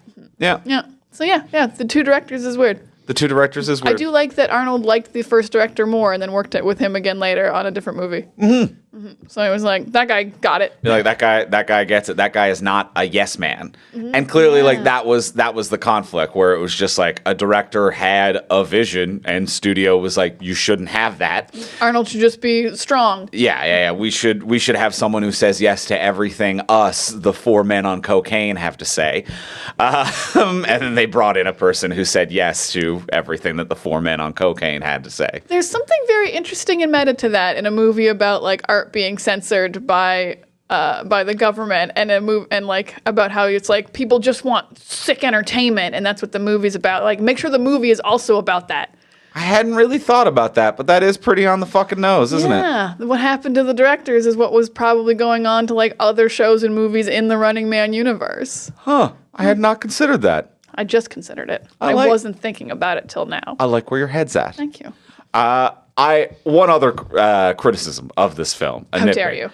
So yeah, the two directors is weird. The two directors is weird. I do like that Arnold liked the first director more and then worked with him again later on a different movie. So I was like, that guy got it. You're like, that guy gets it. That guy is not a yes man. And clearly, like that was the conflict where it was just like a director had a vision and studio was like, you shouldn't have that. Arnold should just be strong. Yeah. We should have someone who says yes to everything us, the four men on cocaine, have to say. And then they brought in a person who said yes to everything that the four men on cocaine had to say. There's something very interesting and meta to that in a movie about like art being censored by by the government, and like about how it's like people just want sick entertainment, and that's what the movie's about. Like, make sure the movie is also about that. I hadn't really thought about that, but that is pretty on the fucking nose, isn't it? Yeah, what happened to the directors is what was probably going on to like other shows and movies in the Running Man universe. Huh. I had not considered that. I just considered it. I wasn't thinking about it till now. I like where your head's at. Thank you. One other criticism of this film. How dare you?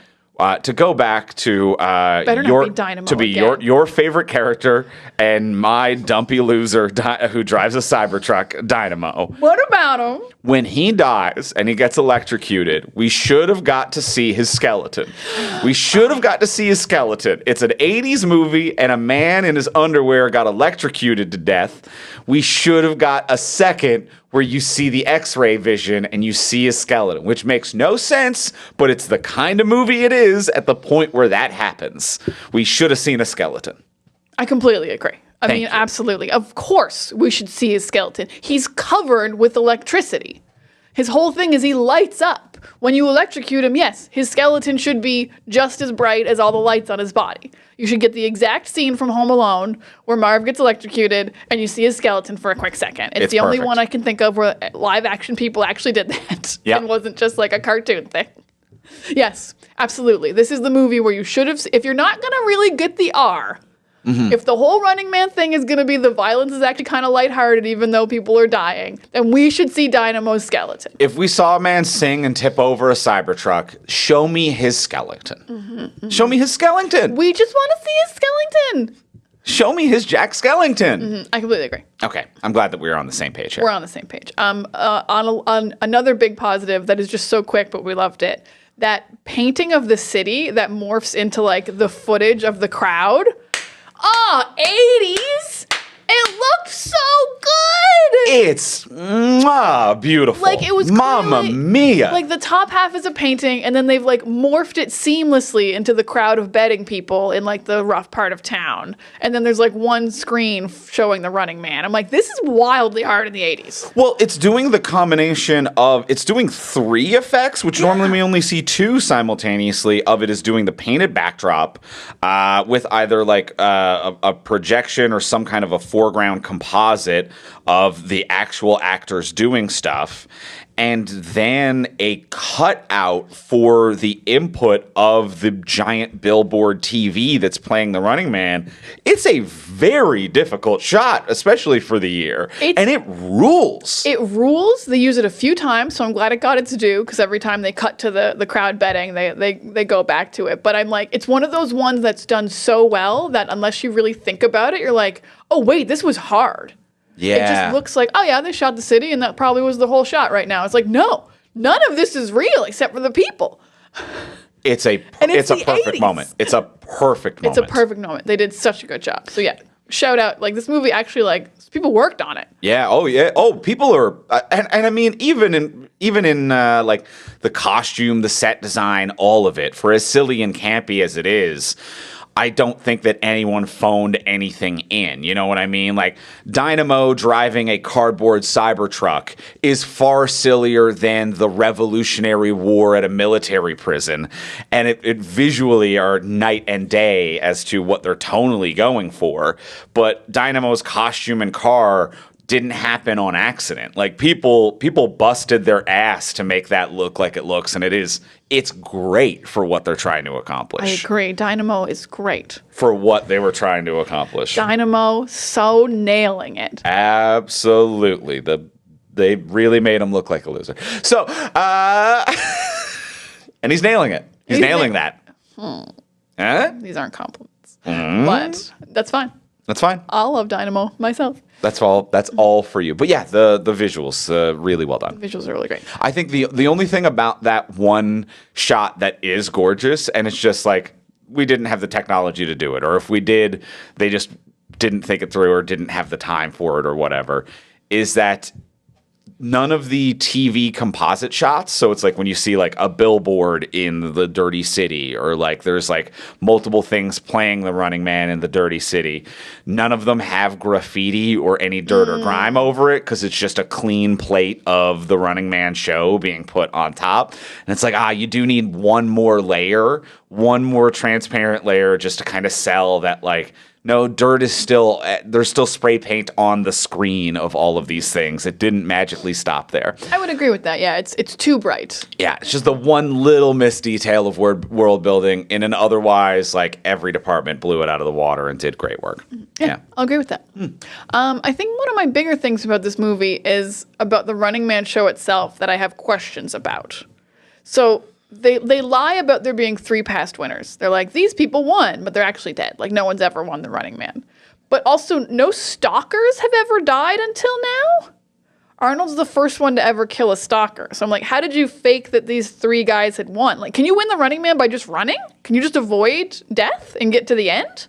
To go back to Better not be Dynamo to be again. your favorite character and my dumpy loser who drives a Cybertruck, Dynamo. What about him? When he dies and he gets electrocuted, we should have got to see his skeleton. We should have got to see his skeleton. It's an 80s movie and a man in his underwear got electrocuted to death. We should have got a second where you see the X-ray vision and you see his skeleton, which makes no sense, but it's the kind of movie it is at the point where that happens. We should have seen a skeleton. I completely agree. I mean, absolutely. Of course, we should see his skeleton. He's covered with electricity. His whole thing is he lights up. When you electrocute him, yes, his skeleton should be just as bright as all the lights on his body. You should get the exact scene from Home Alone where Marv gets electrocuted and you see his skeleton for a quick second. It's the only one I can think of where live action people actually did that. Yep. And wasn't just like a cartoon thing. Yes, absolutely. This is the movie where you should have, if you're not going to really get the R, if the whole Running Man thing is going to be the violence is actually kind of lighthearted even though people are dying, then we should see Dynamo's skeleton. If we saw a man sing and tip over a Cybertruck, show me his skeleton. Show me his skeleton. We just want to see his skeleton. Show me his Jack Skellington. I completely agree. Okay, I'm glad that we're on the same page here. We're on the same page. On another big positive that is just so quick, but we loved it. That painting of the city that morphs into like the footage of the crowd. Oh, 80s! It looked so good! It's beautiful. Like, it was Mamma clearly, mia. Like, the top half is a painting, and then they've, like, morphed it seamlessly into the crowd of betting people in, like, the rough part of town. And then there's, like, one screen showing the Running Man. I'm like, this is wildly hard in the 80s. Well, it's doing the combination of, it's doing 3 effects, which normally we only see 2 simultaneously. Of it is doing the painted backdrop with either, like, a projection or some kind of a foreground composite of the actual actors doing stuff, and then a cutout for the input of the giant billboard TV that's playing the Running Man. It's a very difficult shot, especially for the year, and it rules. It rules. They use it a few times, so I'm glad it got its due, because every time they cut to the crowd betting, they go back to it. But I'm like, it's one of those ones that's done so well that unless you really think about it, you're like, oh, wait, this was hard. Yeah. It just looks like, oh yeah, they shot the city and that probably was the whole shot right now. It's like, no, none of this is real except for the people. It's a perfect 80s. moment. It's a perfect moment. It's a perfect moment. They did such a good job. So yeah, shout out. Like, this movie actually, like, people worked on it. Yeah. Oh yeah. Oh, people are, and I mean, even in like the costume, the set design, all of it, for as silly and campy as it is, I don't think that anyone phoned anything in. You know what I mean? Like, Dynamo driving a cardboard Cybertruck is far sillier than the Revolutionary War at a military prison. And it visually are night and day as to what they're tonally going for. But Dynamo's costume and car didn't happen on accident. Like, people busted their ass to make that look like it looks, and it's great for what they're trying to accomplish. I agree. Dynamo is great. For what they were trying to accomplish. Dynamo so nailing it. Absolutely. They really made him look like a loser. So, and he's nailing it. He's nailing that. Huh? These aren't compliments. But that's fine. That's fine. I love Dynamo myself. That's all for you. But yeah, the visuals, really well done. Visuals are really great. I think the only thing about that one shot that is gorgeous, and it's just like, we didn't have the technology to do it, or if we did, they just didn't think it through or didn't have the time for it or whatever, is that none of the TV composite shots. So it's like when you see like a billboard in the dirty city, or like there's like multiple things playing the Running Man in the dirty city. None of them have graffiti or any dirt or grime over it, because it's just a clean plate of the Running Man show being put on top. And it's like, you do need one more layer, one more transparent layer, just to kind of sell that, like, no, dirt is still, there's still spray paint on the screen of all of these things. It didn't magically stop there. I would agree with that. Yeah, it's too bright. Yeah, it's just the one little missed detail of world building in an otherwise, like, every department blew it out of the water and did great work. Yeah. I'll agree with that. I think one of my bigger things about this movie is about the Running Man show itself that I have questions about. So they lie about there being 3 past winners. They're like, these people won, but they're actually dead. Like, no one's ever won the Running Man. But also, no stalkers have ever died until now? Arnold's the first one to ever kill a stalker. So I'm like, how did you fake that these 3 guys had won? Like, can you win the Running Man by just running? Can you just avoid death and get to the end?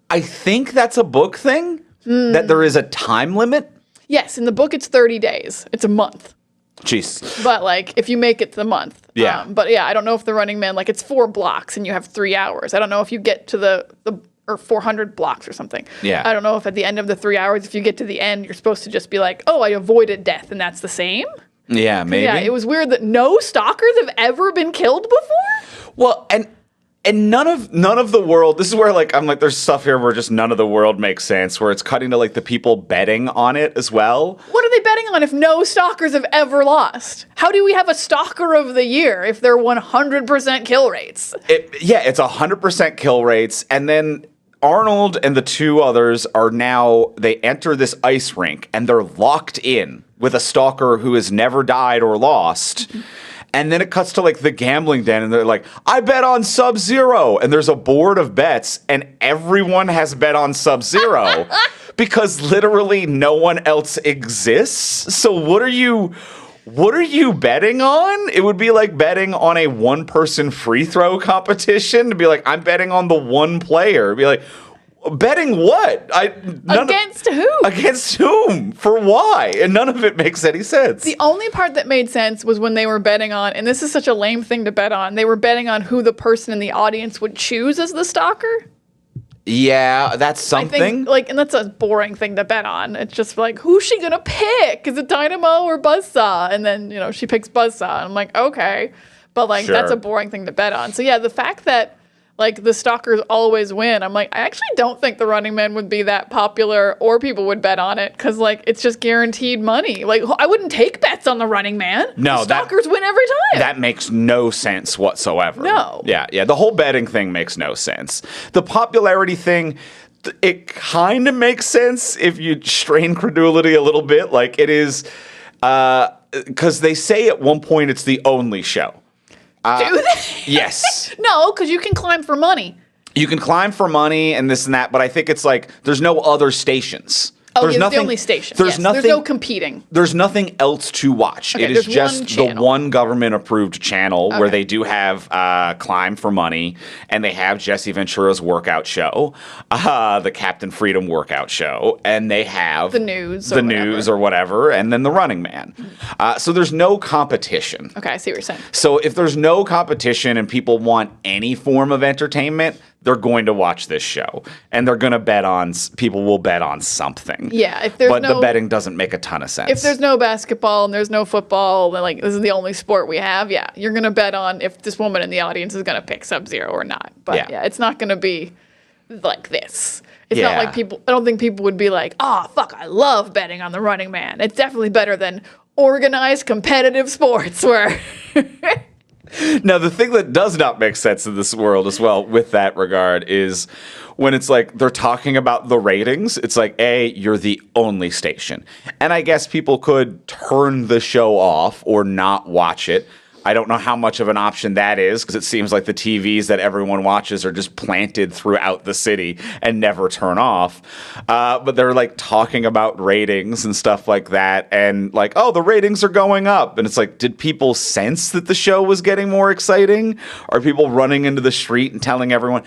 I think that's a book thing, that there is a time limit. Yes, in the book it's 30 days. It's a month. Jeez. But, like, if you make it to the month. Yeah. But, yeah, I don't know if the Running Man, like, it's 4 blocks and you have 3 hours. I don't know if you get to the or 400 blocks or something. Yeah. I don't know if at the end of the 3 hours, if you get to the end, you're supposed to just be like, oh, I avoided death, and that's the same? Yeah, maybe. Yeah, it was weird that no stalkers have ever been killed before? Well, and none of the world, this is where, like, I'm like, there's stuff here where just none of the world makes sense, where it's cutting to, like, the people betting on it as well. What are they betting on if no stalkers have ever lost? How do we have a stalker of the year if they're 100% kill rates? It's 100% kill rates, and then Arnold and the 2 others they enter this ice rink, and they're locked in with a stalker who has never died or lost. And then it cuts to, like, the gambling den, and they're like, I bet on Sub-Zero. And there's a board of bets, and everyone has bet on Sub-Zero because literally no one else exists. So what are you betting on? It would be like betting on a 1-person free throw competition to be like, I'm betting on the 1 player. It'd be like, betting what? Against who? Against whom? For why? And none of it makes any sense. The only part that made sense was when they were betting on, and this is such a lame thing to bet on, they were betting on who the person in the audience would choose as the stalker. Yeah, that's something. I think, like, and that's a boring thing to bet on. It's just like, who's she gonna pick? Is it Dynamo or Buzzsaw? And then, she picks Buzzsaw. And I'm like, okay. But, like, Sure. That's a boring thing to bet on. So, yeah, the fact that, like, the stalkers always win, I'm like, I actually don't think the Running Man would be that popular or people would bet on it because, like, it's just guaranteed money. Like, I wouldn't take bets on the Running Man. No, the stalkers win every time. That makes no sense whatsoever. No. Yeah. The whole betting thing makes no sense. The popularity thing, it kind of makes sense if you strain credulity a little bit. Like, it is, because they say at one point it's the only show. Do they? Yes. No, because you can climb for money. You can climb for money and this and that, but I think it's like there's no other stations. Oh, it's the only station. There's no competing. There's nothing else to watch. Okay, it is there's just one the channel. one government-approved channel where Okay. they do have Climb for Money, and they have Jesse Ventura's workout show, the Captain Freedom workout show, and they have The news or whatever, and then the Running Man. So there's no competition. Okay, I see what you're saying. So if there's no competition and people want any form of entertainment, they're going to watch this show, and they're going to people will bet on something. Yeah, if there's but no- the betting doesn't make a ton of sense. If there's no basketball and there's no football, then, like, this is the only sport we have, yeah, you're going to bet on if this woman in the audience is going to pick Sub-Zero or not. But, yeah, it's not going to be like this. It's not like people, I don't think people would be like, fuck, I love betting on the Running Man. It's definitely better than organized competitive sports where... Now, the thing that does not make sense in this world as well with that regard is when it's like they're talking about the ratings, it's like, A, you're the only station. And I guess people could turn the show off or not watch it. I don't know how much of an option that is because it seems like the TVs that everyone watches are just planted throughout the city and never turn off. But they're like talking about ratings and stuff like that. And like, oh, the ratings are going up. And it's like, did people sense that the show was getting more exciting? Are people running into the street and telling everyone?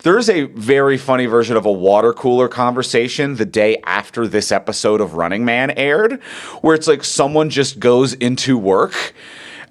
There's a very funny version of a water cooler conversation the day after this episode of Running Man aired, where it's like someone just goes into work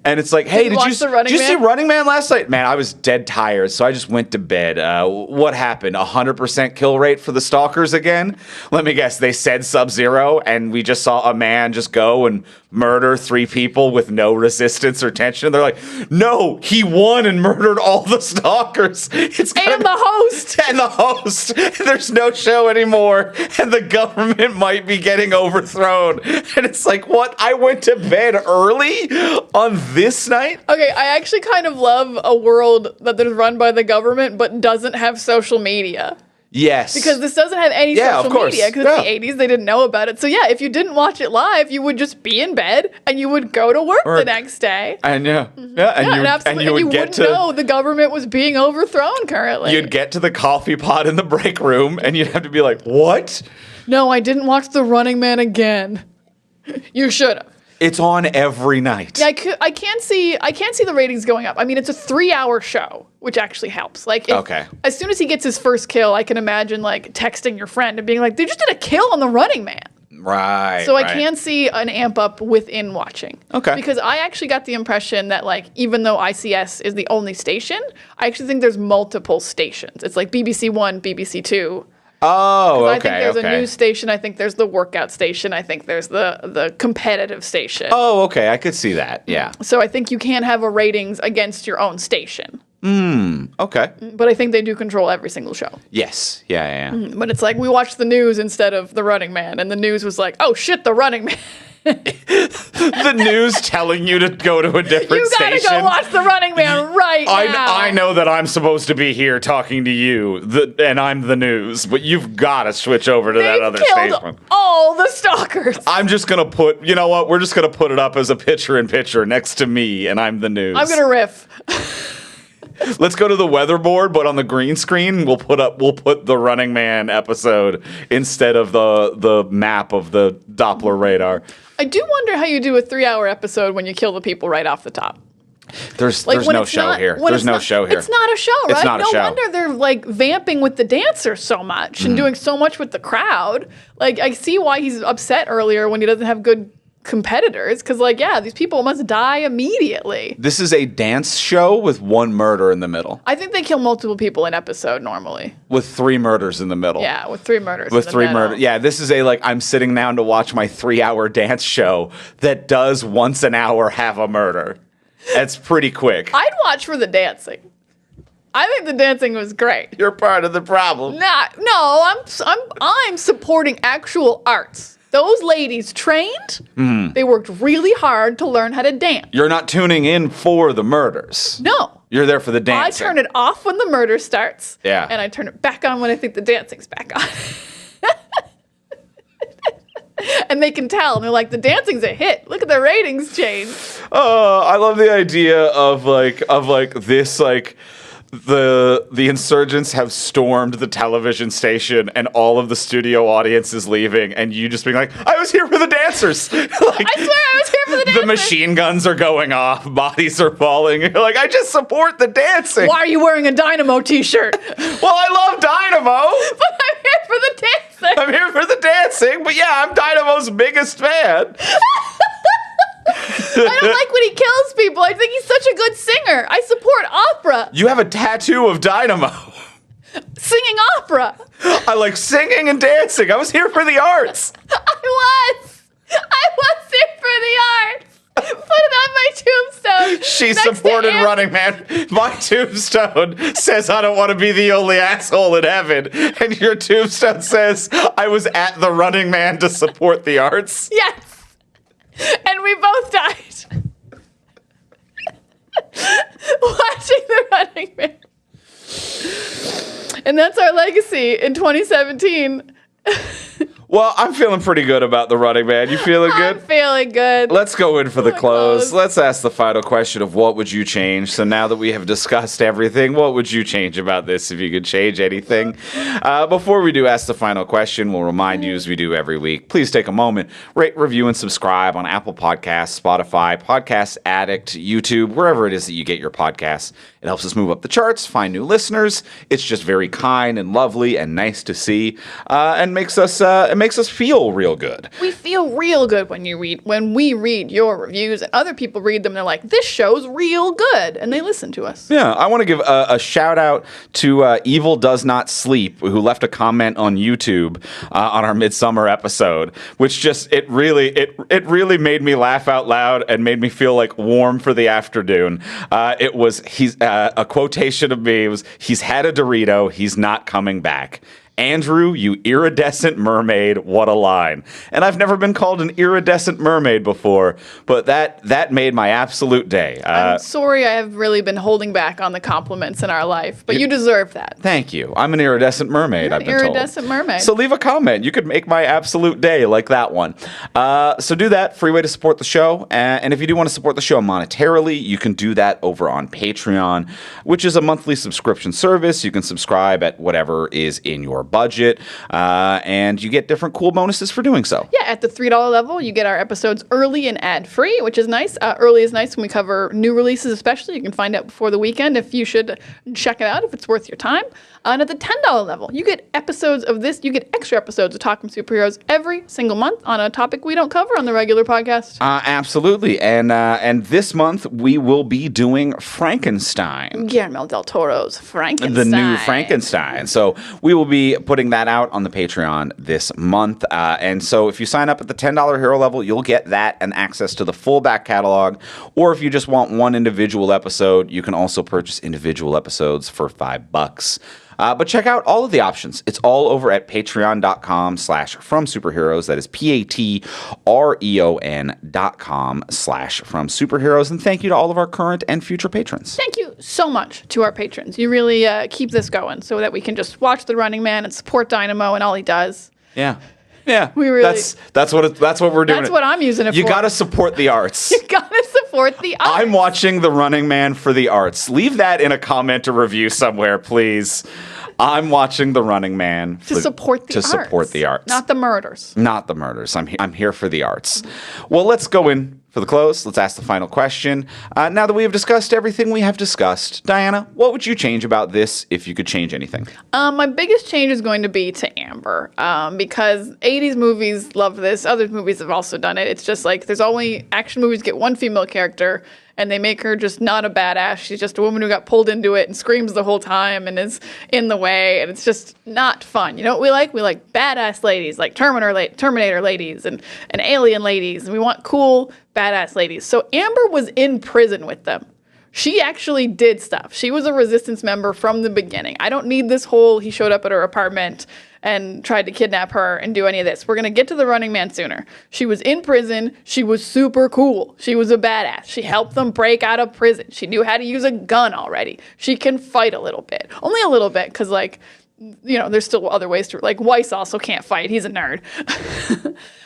and it's like, hey, did you see Running Man last night? Man, I was dead tired, so I just went to bed. What happened? 100% kill rate for the stalkers again? Let me guess, they said Sub-Zero, and we just saw a man just go and murder 3 people with no resistance or tension. They're like, no, he won and murdered all the stalkers. And the host. And the host. There's no show anymore, and the government might be getting overthrown. And it's like, what? I went to bed early on this night? Okay, I actually kind of love a world that is run by the government but doesn't have social media. Yes. Because this doesn't have any social media because it's the 80s. They didn't know about it. So yeah, if you didn't watch it live, you would just be in bed and you would go to work the next day. And you wouldn't know the government was being overthrown currently. You'd get to the coffee pot in the break room and you'd have to be like, what? No, I didn't watch The Running Man again. You should have. It's on every night. Yeah, I can't see the ratings going up. I mean, it's a 3-hour show, which actually helps. Like, as soon as he gets his first kill, I can imagine like texting your friend and being like, "They just did a kill on The Running Man." Right. So I can see an amp up within watching. Okay. Because I actually got the impression that like even though ICS is the only station, I actually think there's multiple stations. It's like BBC One, BBC Two. Oh, okay. I think there's a news station. I think there's the workout station. I think there's the competitive station. Oh, okay. I could see that. Yeah. So I think you can't have a ratings against your own station. Okay. But I think they do control every single show. Yes. Yeah. But it's like we watched the news instead of The Running Man, and the news was like, oh shit, The Running Man. The news telling you to go to a different station. You gotta go watch The Running Man right now. I know that I'm supposed to be here talking to you, and I'm the news, but you've got to switch over to that other station. All the stalkers. I'm just gonna put. You know what? We're just gonna put it up as a picture-in-picture next to me, and I'm the news. I'm gonna riff. Let's go to the weatherboard, but on the green screen, we'll put the Running Man episode instead of the map of the Doppler radar. I do wonder how you do a 3-hour episode when you kill the people right off the top. There's no show here. There's no show here. It's not a show, right? It's not a show. No wonder they're like vamping with the dancers so much and doing so much with the crowd. Like I see why he's upset earlier when he doesn't have good competitors because like these people must die immediately. This is a dance show with 1 murder in the middle. I think they kill multiple people an episode normally. With 3 murders in the middle. Yeah, with 3 murders. With 3 murders. Yeah, this is I'm sitting down to watch my 3-hour dance show that does once an hour have a murder. That's pretty quick. I'd watch for the dancing. I think the dancing was great. You're part of the problem. I'm supporting actual arts. Those ladies trained. They worked really hard to learn how to dance. You're not tuning in for the murders. No. You're there for the dancing. I turn it off when the murder starts. Yeah. And I turn it back on when I think the dancing's back on. And they can tell. And they're like, the dancing's a hit. Look at the ratings change. I love the idea of this the insurgents have stormed the television station and all of the studio audience is leaving and you just being like, I was here for the dancers. I swear I was here for the dancers. The machine guns are going off, bodies are falling. You're like, I just support the dancing. Why are you wearing a Dynamo t-shirt? Well, I love Dynamo. But I'm here for the dancing. I'm here for the dancing, but yeah, I'm Dynamo's biggest fan. I don't like when he kills people. I think he's such a good singer. I support opera. You have a tattoo of Dynamo. Singing opera. I like singing and dancing. I was here for the arts. I was here for the arts. Put it on my tombstone. She supported Running Man. My tombstone says I don't want to be the only asshole in heaven. And your tombstone says I was at the Running Man to support the arts. Yes. And we both died. Watching The Running Man. And that's our legacy in 2017. Well, I'm feeling pretty good about the running man. You feeling good? I'm feeling good. Let's go in for the close. close. Let's ask the final question of what would you change. So now that we have discussed everything, what would you change about this if you could change anything? Before we do ask the final question, we'll remind you as we do every week, please take a moment, rate, review, and subscribe on Apple Podcasts, Spotify, Podcast Addict, YouTube, wherever it is that you get your podcasts. It helps us move up the charts, find new listeners. It's just very kind and lovely and nice to see, and makes us feel real good. We feel real good when we read your reviews and other people read them and they're like, this show's real good, and they listen to us. Yeah, I want to give a shout out to Evil Does Not Sleep, who left a comment on YouTube on our Midsummer episode, which just it really made me laugh out loud and made me feel like warm for the afternoon. He's a quotation of me was, "He's had a Dorito, he's not coming back." Andrew, you iridescent mermaid, what a line. And I've never been called an iridescent mermaid before, but that made my absolute day. I'm sorry I have really been holding back on the compliments in our life, but you deserve that. Thank you. I'm an iridescent mermaid, I've been told. Iridescent mermaid. So leave a comment. You could make my absolute day like that one. So do that. Free way to support the show. And if you do want to support the show monetarily, you can do that over on Patreon, which is a monthly subscription service. You can subscribe at whatever is in your budget, and you get different cool bonuses for doing so. Yeah, at the $3 level, you get our episodes early and ad-free, which is nice. Early is nice when we cover new releases, especially. You can find out before the weekend if you should check it out, if it's worth your time. And at the $10 level, you get episodes of this. You get extra episodes of Talking Superheroes every single month on a topic we don't cover on the regular podcast. Absolutely. And this month, we will be doing Frankenstein. Guillermo del Toro's Frankenstein. The new Frankenstein. So we will be putting that out on the Patreon this month. And so if you sign up at the $10 hero level, you'll get that and access to the full back catalog. Or if you just want one individual episode, you can also purchase individual episodes for $5. But check out all of the options. It's all over at patreon.com/fromsuperheroes. That is patreon.com/fromsuperheroes. And thank you to all of our current and future patrons. Thank you so much to our patrons. You really keep this going so that we can just watch The Running Man and support Dynamo and all he does. Yeah. Yeah. We really, that's what we're doing. That's what I'm using it for. You got to support the arts. You got to support the arts. I'm watching The Running Man for the arts. Leave that in a comment or review somewhere, please. I'm watching The Running Man to support the arts. Not the murders. Not the murders. I'm here for the arts. Well, let's go in for the close. Let's ask the final question. Now that we have discussed everything we have discussed, Diana, what would you change about this if you could change anything? My biggest change is going to be to Amber, because 80s movies love this. Other movies have also done it. It's just like there's only action movies get one female character, and they make her just not a badass. She's just a woman who got pulled into it and screams the whole time and is in the way, and it's just not fun. You know what we like? We like badass ladies, like Terminator ladies and alien ladies, and we want cool, badass ladies. So Amber was in prison with them. She actually did stuff. She was a resistance member from the beginning. I don't need this whole he showed up at her apartment and tried to kidnap her and do any of this. We're going to get to the Running Man sooner. She was in prison. She was super cool. She was a badass. She helped them break out of prison. She knew how to use a gun already. She can fight a little bit. Only a little bit because, like, you know, there's still other ways to, like, Weiss also can't fight. He's a nerd.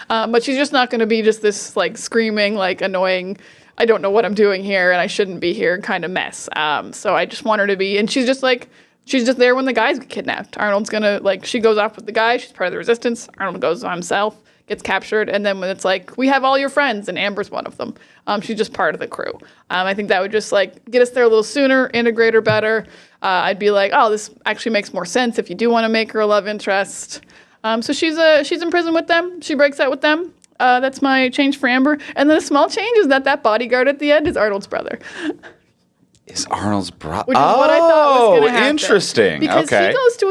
But she's just not going to be just this, like, screaming, like, annoying, I don't know what I'm doing here and I shouldn't be here kind of mess. So I just want her to be, and she's just like, she's just there when the guys get kidnapped. Arnold's gonna, like, she goes off with the guy. She's part of the resistance. Arnold goes by himself, gets captured. And then when it's like, we have all your friends, and Amber's one of them. She's just part of the crew. I think that would just, like, get us there a little sooner, integrate her better. I'd be like, oh, this actually makes more sense if you do want to make her a love interest. So she's in prison with them. She breaks out with them. That's my change for Amber. And then a small change is that bodyguard at the end is Arnold's brother. Is Arnold's brother? Which is what I thought was going to happen. Interesting. Because okay. he goes to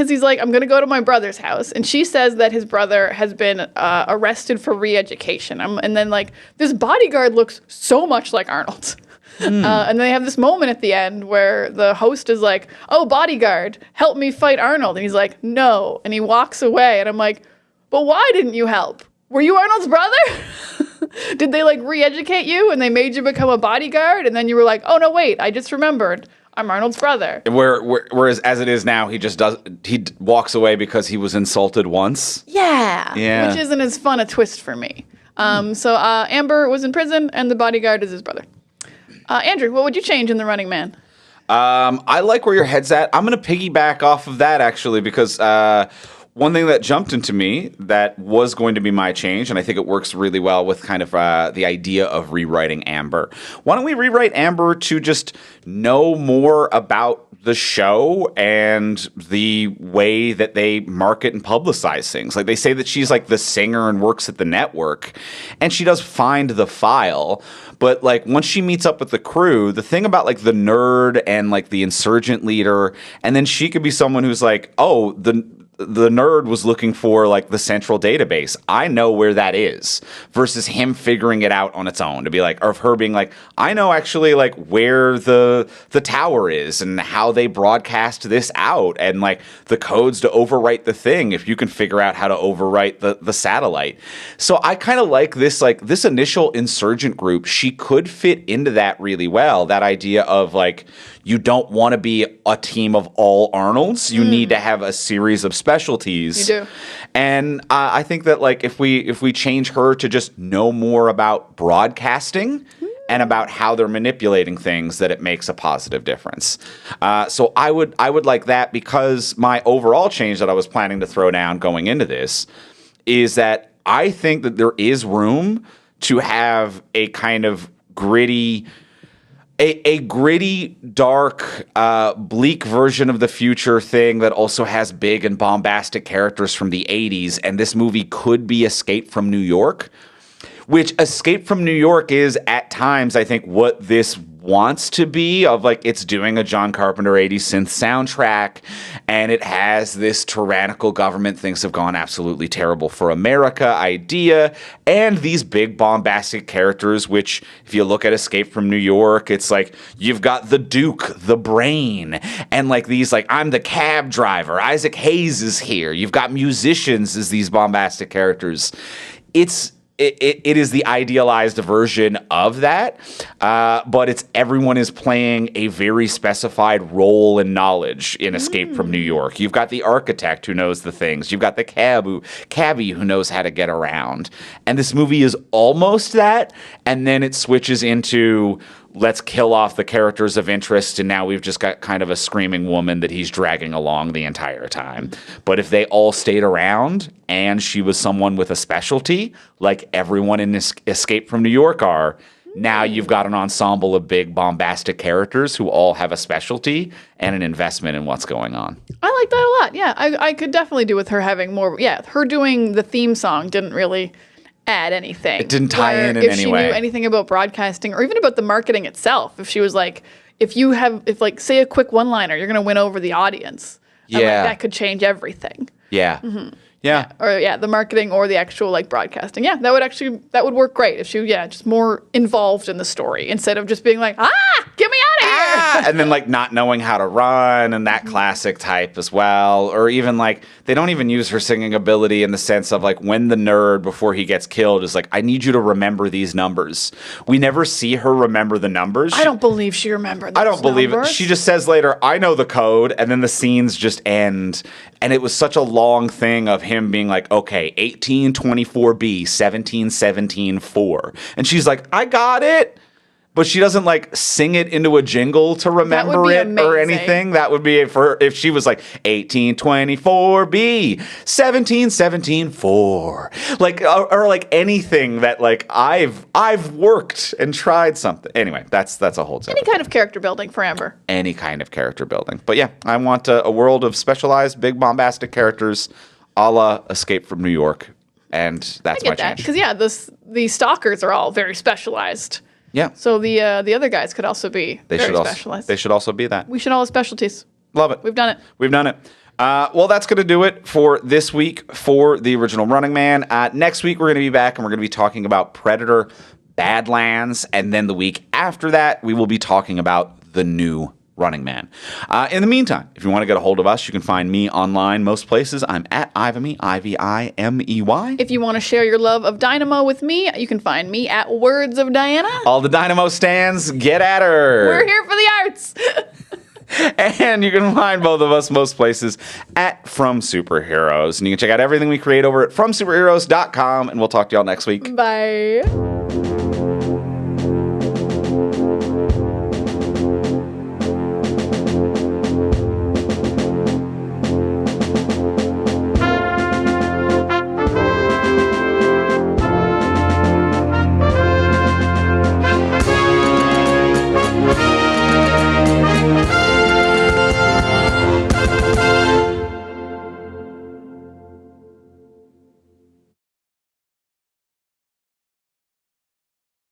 he's like, I'm going to go to my brother's house. And she says that his brother has been arrested for re-education. And then, like, this bodyguard looks so much like Arnold. And they have this moment at the end where the host is like, oh, bodyguard, help me fight Arnold. And he's like, no. And he walks away. And I'm like, but why didn't you help? Were you Arnold's brother? Did they, like, re-educate you and they made you become a bodyguard? And then you were like, oh, no, wait, I just remembered. I'm Arnold's brother. Whereas as it is now, he walks away because he was insulted once. Yeah. Which isn't as fun a twist for me. So Amber was in prison, and the bodyguard is his brother. Andrew, what would you change in The Running Man? I like where your head's at. I'm going to piggyback off of that, actually, because one thing that jumped into me that was going to be my change, and I think it works really well with kind of the idea of rewriting Amber. Why don't we rewrite Amber to just know more about the show and the way that they market and publicize things? Like, they say that she's like the singer and works at the network, and she does find the file. But like once she meets up with the crew, the thing about like the nerd and like the insurgent leader, and then she could be someone who's like, oh, the nerd was looking for like the central database. I know where that is, versus him figuring it out on its own, to be like, or of her being like, I know actually like where the tower is and how they broadcast this out and like the codes to overwrite the thing if you can figure out how to overwrite the satellite. So I kind of like this initial insurgent group. She could fit into that really well. That idea of like, you don't want to be a team of all Arnolds. You need to have a series of specialties. You do. And I think that like if we change her to just know more about broadcasting and about how they're manipulating things, that it makes a positive difference. So I would like that, because my overall change that I was planning to throw down going into this is that I think that there is room to have a kind of gritty, dark, bleak version of the future thing that also has big and bombastic characters from the 80s. And this movie could be Escape from New York, which Escape from New York is at times, I think, what this wants to be, of like, it's doing a John Carpenter 80s synth soundtrack, and it has this tyrannical government, things have gone absolutely terrible for America idea, and these big bombastic characters, which if you look at Escape from New York, it's like you've got the Duke, the Brain, and like these, like, I'm the cab driver, Isaac Hayes is here, you've got musicians as these bombastic characters. It is the idealized version of that, but everyone is playing a very specified role and knowledge in Escape from New York. You've got the architect who knows the things. You've got the cabbie who knows how to get around. And this movie is almost that, and then it switches into, let's kill off the characters of interest, and now we've just got kind of a screaming woman that he's dragging along the entire time. But if they all stayed around and she was someone with a specialty, like everyone in Escape from New York are, now you've got an ensemble of big bombastic characters who all have a specialty and an investment in what's going on. I like that a lot. Yeah, I could definitely do with her having more. Yeah, her doing the theme song didn't really add anything. It didn't tie in any way. If she knew anything about broadcasting or even about the marketing itself, if she was like, if say a quick one-liner, you're going to win over the audience. Yeah. That could change everything. Yeah. Mm-hmm. Yeah. Or the marketing or the actual like broadcasting. Yeah, that would work great if she just more involved in the story instead of just being like, get me out of here. And then like not knowing how to run, and that classic type as well. Or even like they don't even use her singing ability in the sense of like when the nerd before he gets killed is like, I need you to remember these numbers. We never see her remember the numbers. I don't believe she remembered those I don't believe numbers. it. She just says later, I know the code, and then the scenes just end. And it was such a long thing of him being like, okay, 1824B, 1717-4. And she's like, I got it. But she doesn't like sing it into a jingle to remember it or anything. That would be for if she was like 1824B, 1717-4. Like or like anything that like I've worked and tried something. Anyway, that's a whole separate. Any kind of character building for Amber. Any kind of character building. But yeah, I want a world of specialized, big, bombastic characters, a la Escape from New York, and that's my change. Because the stalkers are all very specialized. Yeah. So the other guys could also be specialized. They should also be that. We should all have specialties. Love it. We've done it. We've done it. Well, that's going to do it for this week for the original Running Man. Next week, we're going to be back, and we're going to be talking about Predator, Badlands, and then the week after that, we will be talking about the new Running Man. In the meantime, if you want to get a hold of us, you can find me online most places. I'm at Ivimey, Ivimey. If you want to share your love of Dynamo with me, you can find me at Words of Diana. All the Dynamo stands, get at her. We're here for the arts. And you can find both of us most places at From Superheroes. And you can check out everything we create over at FromSuperheroes.com. And we'll talk to y'all next week. Bye.